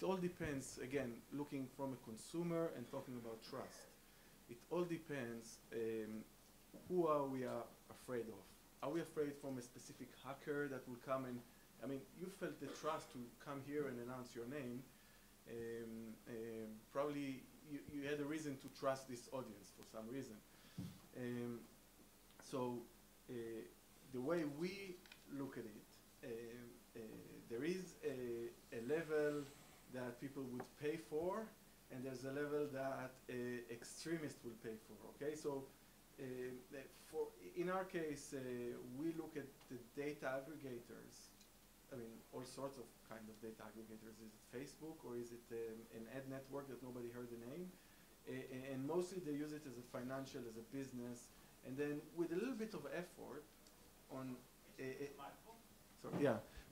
all depends, again, looking from a consumer and talking about trust. It all depends who are we afraid of. Are we afraid from a specific hacker that will come and, I mean, you felt the trust to come here and announce your name. Probably you had a reason to trust this audience for some reason. So the way we look at it, there is a level that people would pay for, and there's a level that extremists will pay for. Okay, so in our case, we look at the data aggregators. I mean, all sorts of kind of data aggregators. Is it Facebook, or is it an ad network that nobody heard the name? And mostly they use it as a financial, as a business, and then with a little bit of effort on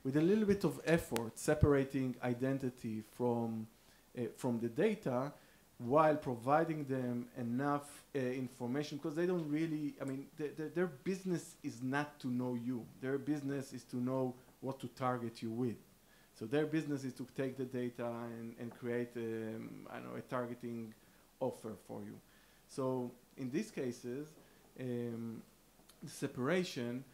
with a little bit of effort separating identity from the data, while providing them enough information, because they don't really, I mean, their business is not to know you. Their business is to know what to target you with. So their business is to take the data and create, a targeting offer for you. So in these cases, the separation,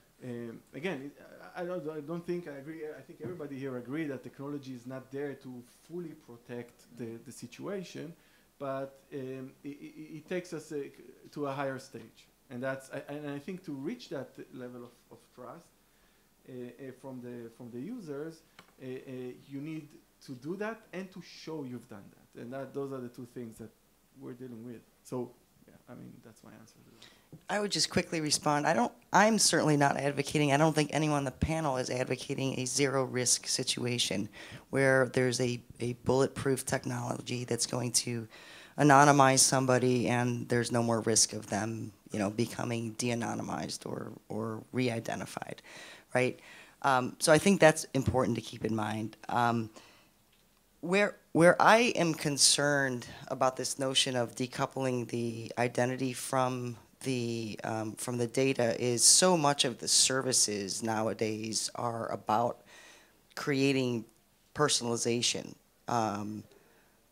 again, I don't think I agree. I think everybody here agree that technology is not there to fully protect the situation, but it takes us to a higher stage, and I think to reach that level of trust from the users, you need to do that and to show you've done that, and those are the two things that we're dealing with. So, yeah, I mean, that's my answer to that. I would just quickly respond. I'm certainly not advocating, I don't think anyone on the panel is advocating a zero risk situation where there's a bulletproof technology that's going to anonymize somebody and there's no more risk of them, becoming de-anonymized or re-identified, right? So I think that's important to keep in mind. Where I am concerned about this notion of decoupling the identity from the data is so much of the services nowadays are about creating personalization,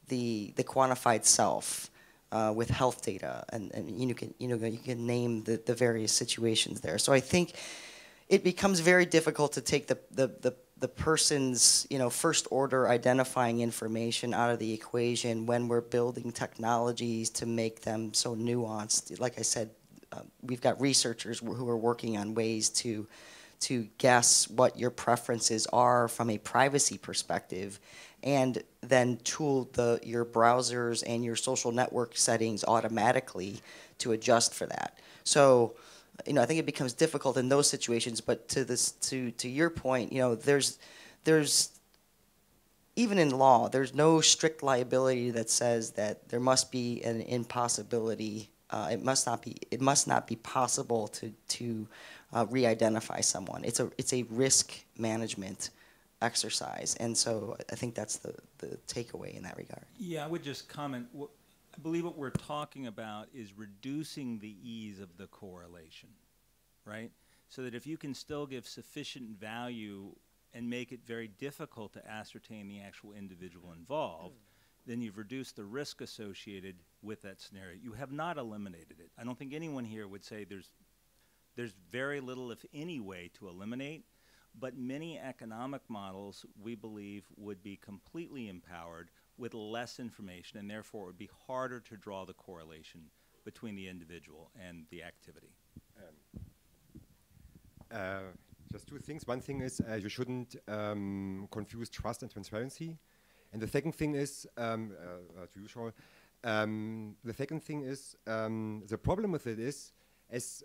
the quantified self with health data, and you can name the various situations there. So I think it becomes very difficult to take the person's first order identifying information out of the equation when we're building technologies to make them so nuanced. Like I said, we've got researchers who are working on ways to guess what your preferences are from a privacy perspective, and then tool your browsers and your social network settings automatically to adjust for that. So, I think it becomes difficult in those situations. But to your point, there's even in law, there's no strict liability that says that there must be an impossibility. It must not be possible to re-identify someone. It's a risk management exercise, and so I think that's the takeaway in that regard. Yeah, I would just comment. I believe what we're talking about is reducing the ease of the correlation, right? So that if you can still give sufficient value and make it very difficult to ascertain the actual individual involved, then you've reduced the risk associated with that scenario. You have not eliminated it. I don't think anyone here would say there's very little, if any, way to eliminate, but many economic models, we believe, would be completely empowered with less information, and therefore it would be harder to draw the correlation between the individual and the activity. Just two things. One thing is you shouldn't confuse trust and transparency. And the second thing is, to you, Shaul, the second thing is, the problem with it is, as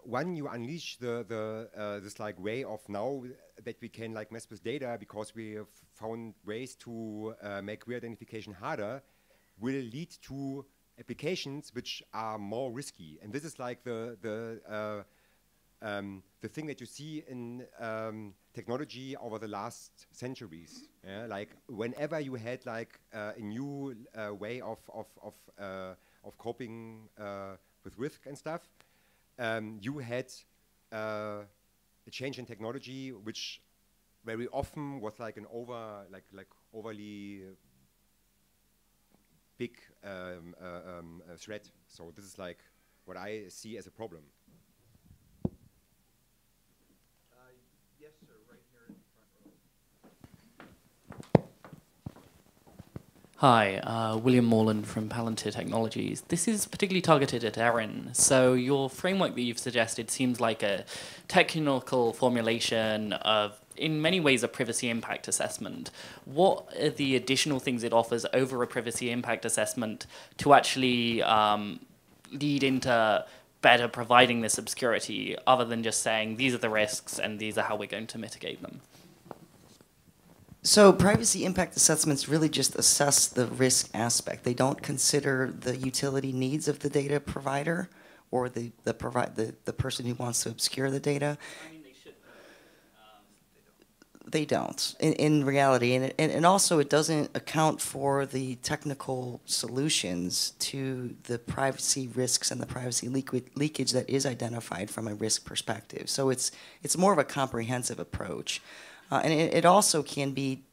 when you unleash this like way of now that we can like mess with data because we have found ways to make re-identification harder, will lead to applications which are more risky. And this is like the thing that you see in technology over the last centuries. Yeah? Like whenever you had like a new way of coping with risk and stuff, you had a change in technology, which very often was like an overly big threat. So this is like what I see as a problem. Yes, sir, right here in the front row. Hi, William Morland from Palantir Technologies. This is particularly targeted at Erin. So your framework that you've suggested seems like a technical formulation of, in many ways, a privacy impact assessment. What are the additional things it offers over a privacy impact assessment to actually lead into better providing this obscurity, other than just saying these are the risks and these are how we're going to mitigate them? So privacy impact assessments really just assess the risk aspect. They don't consider the utility needs of the data provider or the person who wants to obscure the data. I mean, they should. They don't, in reality. And also it doesn't account for the technical solutions to the privacy risks and the privacy leakage that is identified from a risk perspective. So it's more of a comprehensive approach. And it also can be,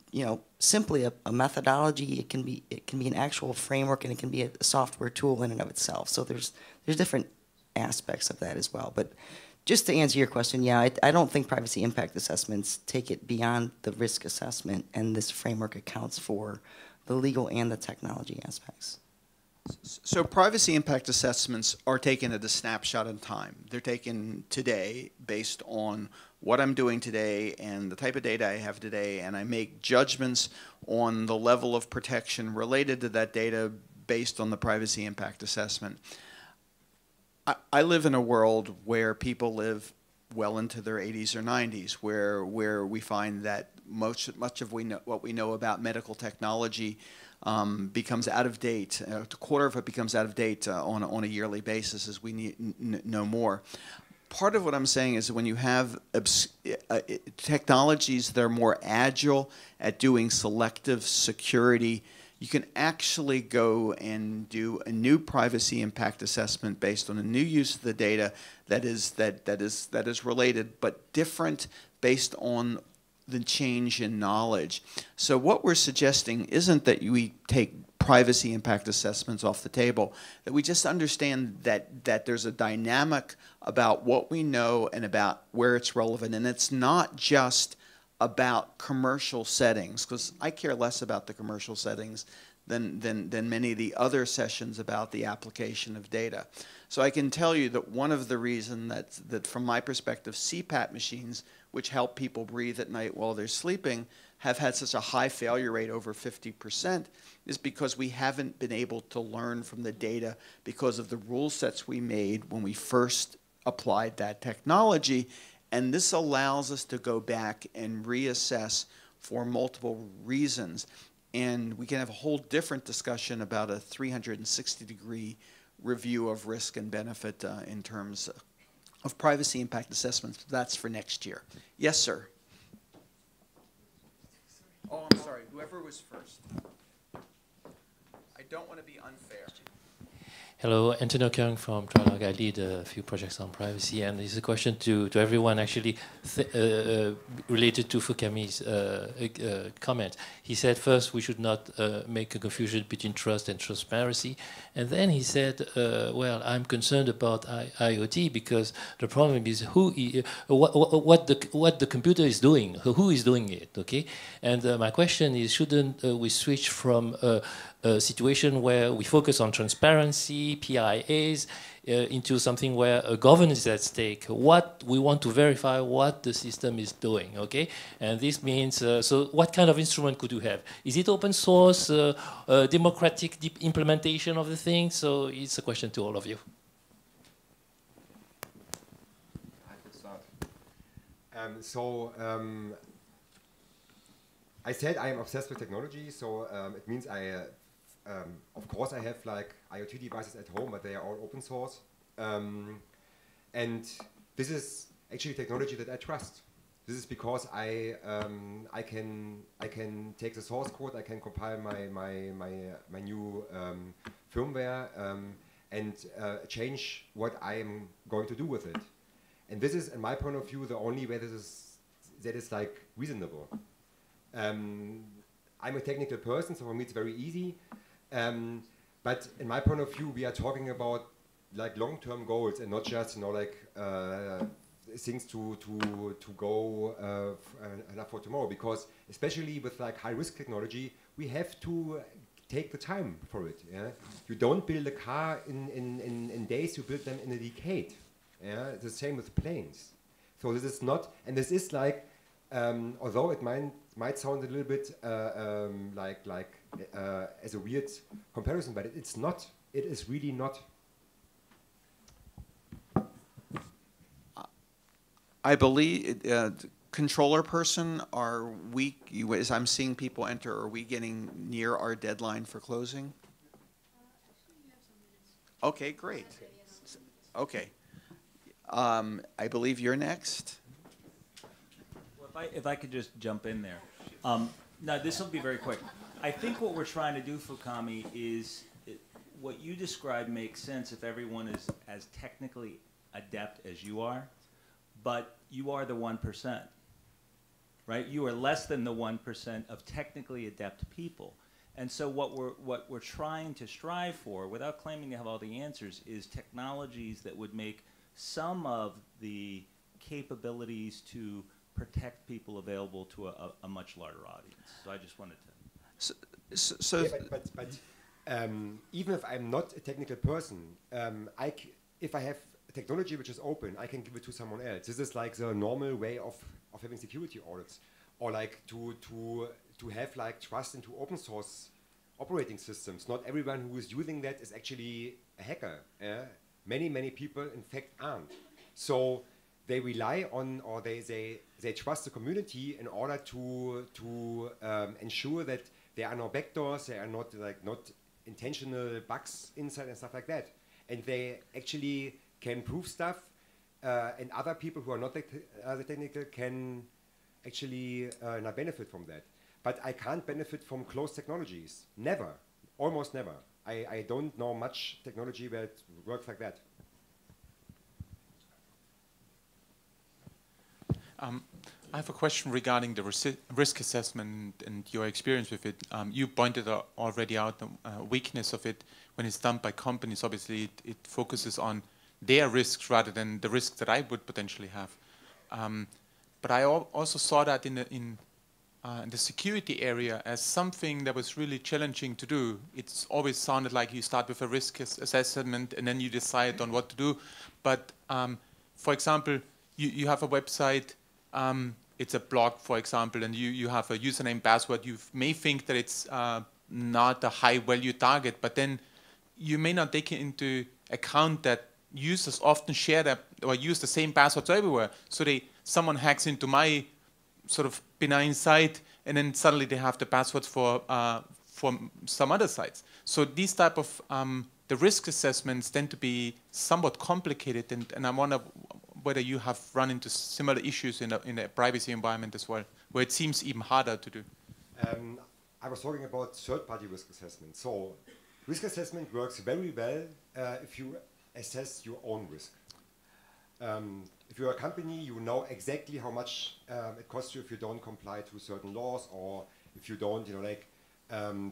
simply a methodology. It can be an actual framework, and it can be a software tool in and of itself. So there's different aspects of that as well. But just to answer your question, yeah, I don't think privacy impact assessments take it beyond the risk assessment, and this framework accounts for the legal and the technology aspects. So privacy impact assessments are taken at a snapshot in time. They're taken today based on what I'm doing today and the type of data I have today, and I make judgments on the level of protection related to that data based on the privacy impact assessment. I live in a world where people live well into their 80s or 90s, where we find that much of what we know about medical technology becomes out of date. A quarter of it becomes out of date on a yearly basis as we know more. Part of what I'm saying is that when you have technologies that are more agile at doing selective security, you can actually go and do a new privacy impact assessment based on a new use of the data that is related but different based on the change in knowledge. So what we're suggesting isn't that we take privacy impact assessments off the table, that we just understand that there's a dynamic about what we know and about where it's relevant. And it's not just about commercial settings, because I care less about the commercial settings than many of the other sessions about the application of data. So I can tell you that one of the reasons that from my perspective, CPAP machines, which help people breathe at night while they're sleeping, have had such a high failure rate, over 50%, is because we haven't been able to learn from the data because of the rule sets we made when we first applied that technology. And this allows us to go back and reassess for multiple reasons. And we can have a whole different discussion about a 360-degree review of risk and benefit in terms of privacy impact assessments. That's for next year. Yes, sir. Oh, I'm sorry. Whoever was first. I don't want to be unfair. Hello, Antonio Kung from Trilog. I lead a few projects on privacy, and this is a question to everyone actually related to Fukami's comment. He said first we should not make a confusion between trust and transparency, and then he said, well, I'm concerned about IoT because the problem is what the computer is doing, who is doing it, okay? And my question is, shouldn't we switch from a situation where we focus on transparency PICs, PIAs, into something where a governance is at stake. What we want to verify what the system is doing, okay? And this means, so what kind of instrument could you have? Is it open source, democratic implementation of the thing? So it's a question to all of you. I could start. I said I am obsessed with technology, so it means of course, I have like IoT devices at home, but they are all open source. And this is actually technology that I trust. This is because I can take the source code, I can compile my new firmware and change what I am going to do with it. And this is, in my point of view, the only way that is like reasonable. I'm a technical person, so for me it's very easy. But in my point of view, we are talking about like long-term goals and not just like things to go enough for tomorrow. Because especially with like high-risk technology, we have to take the time for it. Yeah? You don't build a car in days; you build them in a decade. Yeah, it's the same with planes. So this is not, and this is like, although it might sound a little bit as a weird comparison, but it's not. It is really not. I believe controller person, are we, as I'm seeing people enter, are we getting near our deadline for closing? Okay, great. Okay. I believe you're next. Well, if I could just jump in there. Now, this will be very quick. I think what we're trying to do, Fukami, is what you described makes sense if everyone is as technically adept as you are, but you are the 1%, right? You are less than the 1% of technically adept people. And so what we're trying to strive for, without claiming to have all the answers, is technologies that would make some of the capabilities to protect people available to a much larger audience. So I just wanted to. Even if I'm not a technical person, if I have a technology which is open, I can give it to someone else. This is like the normal way of having security audits, or like to have like trust into open source operating systems. Not everyone who is using that is actually a hacker. Yeah? Many people, in fact, aren't. So they rely on, or they trust the community in order to ensure that there are no backdoors, there are not intentional bugs inside and stuff like that. And they actually can prove stuff, and other people who are not the technical can actually not benefit from that. But I can't benefit from closed technologies. Never. Almost never. I don't know much technology where it works like that. I have a question regarding the risk assessment and your experience with it. You pointed already out the weakness of it when it's done by companies. Obviously, it focuses on their risks rather than the risks that I would potentially have. But I also saw that in the security area as something that was really challenging to do. It's always sounded like you start with a risk assessment and then you decide on what to do. But for example, you have a website, it's a blog, for example, and you have a username, password. You may think that it's not a high-value target, but then you may not take into account that users often share that or use the same passwords everywhere. So someone hacks into my sort of benign site, and then suddenly they have the passwords for some other sites. So these type of the risk assessments tend to be somewhat complicated, and I wonder whether you have run into similar issues in a privacy environment as well, where it seems even harder to do. I was talking about third-party risk assessment. So risk assessment works very well if you assess your own risk. If you're a company, you know exactly how much it costs you if you don't comply to certain laws, or if you don't,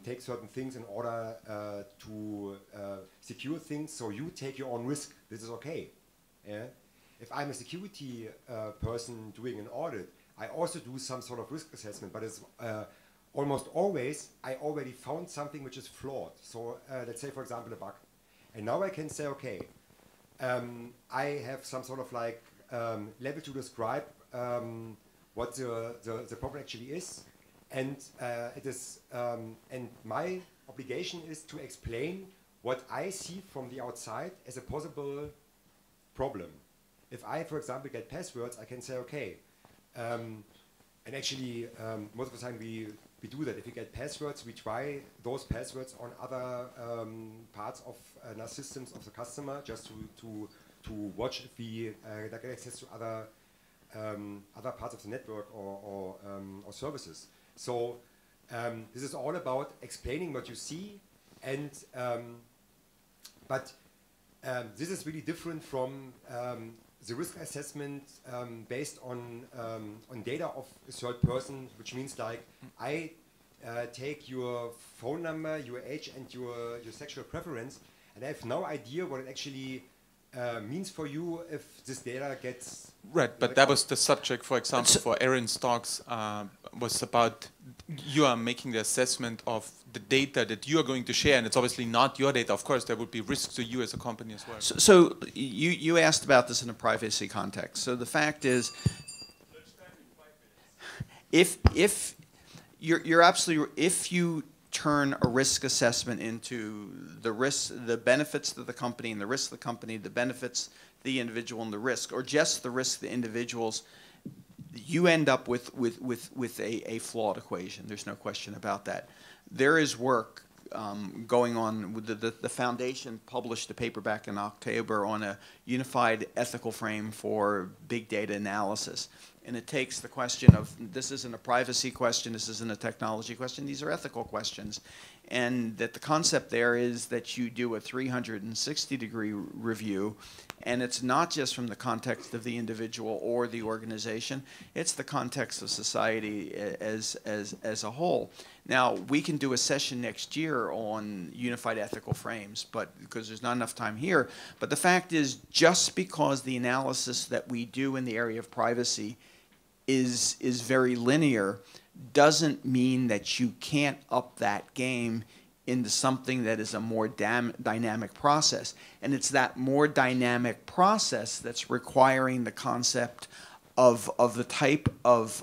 take certain things in order to secure things. So you take your own risk. This is okay. Yeah? If I'm a security person doing an audit, I also do some sort of risk assessment, but it's almost always I already found something which is flawed. So let's say, for example, a bug. And now I can say, okay, I have some sort of like level to describe what the problem actually is, and it is, and my obligation is to explain what I see from the outside as a possible problem. If I, for example, get passwords, I can say, okay, and actually, most of the time we do that. If we get passwords, we try those passwords on other parts of systems of the customer, just to watch if we get access to other parts of the network or services. So this is all about explaining what you see, and but this is really different from the risk assessment based on data of a third person, which means like I take your phone number, your age, and your sexual preference, and I have no idea what it actually means for you if this data gets... Right, but that was the subject, for example, for Erin's talks, was about you are making the assessment of the data that you are going to share, and it's obviously not your data. Of course, there would be risks to you as a company as well. So you asked about this in a privacy context. So the fact is, if you're absolutely, if you turn a risk assessment into the risk, the benefits to the company and the risk of the company, the benefits the individual and the risk, or just the risk the individuals, you end up with a flawed equation. There's no question about that. There is work going on. With the foundation published a paper back in October on a unified ethical frame for big data analysis. And it takes the question of, this isn't a privacy question, this isn't a technology question, these are ethical questions. And that the concept there is that you do a 360-degree review, and it's not just from the context of the individual or the organization, it's the context of society as a whole. Now, we can do a session next year on unified ethical frames, but because there's not enough time here. But the fact is, just because the analysis that we do in the area of privacy is very linear, doesn't mean that you can't up that game into something that is a more dynamic process. And it's that more dynamic process that's requiring the concept of the type of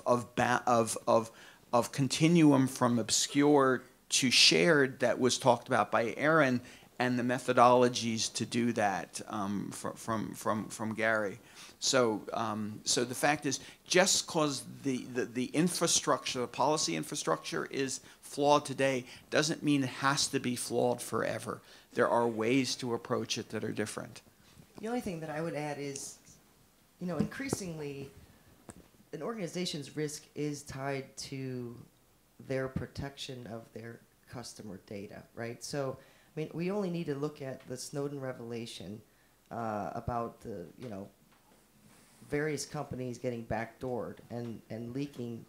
continuum from obscure to shared that was talked about by Erin, and the methodologies to do that from Gary. So, so the fact is, just because the infrastructure, the policy infrastructure is flawed today, doesn't mean it has to be flawed forever. There are ways to approach it that are different. The only thing that I would add is, you know, increasingly, an organization's risk is tied to their protection of their customer data, right? So, I mean, we only need to look at the Snowden revelation about the, you know, various companies getting backdoored and leaking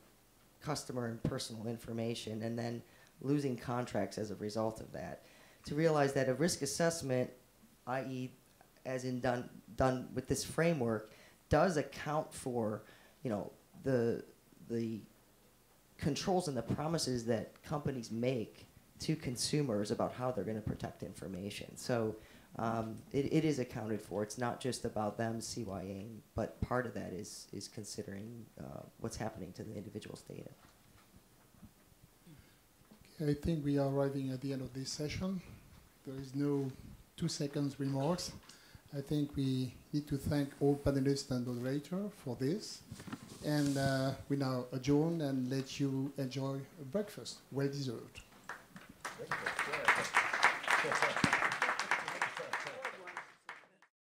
customer and personal information and then losing contracts as a result of that, to realize that a risk assessment, i.e. as in done with this framework, does account for, you know, the controls and the promises that companies make to consumers about how they're going to protect information. So it is accounted for. It's not just about them CYAing, but part of that is considering what's happening to the individual's data. Okay, I think we are arriving at the end of this session. There is no 2 seconds remarks. I think we need to thank all panelists and moderator for this. And we now adjourn and let you enjoy breakfast, well deserved.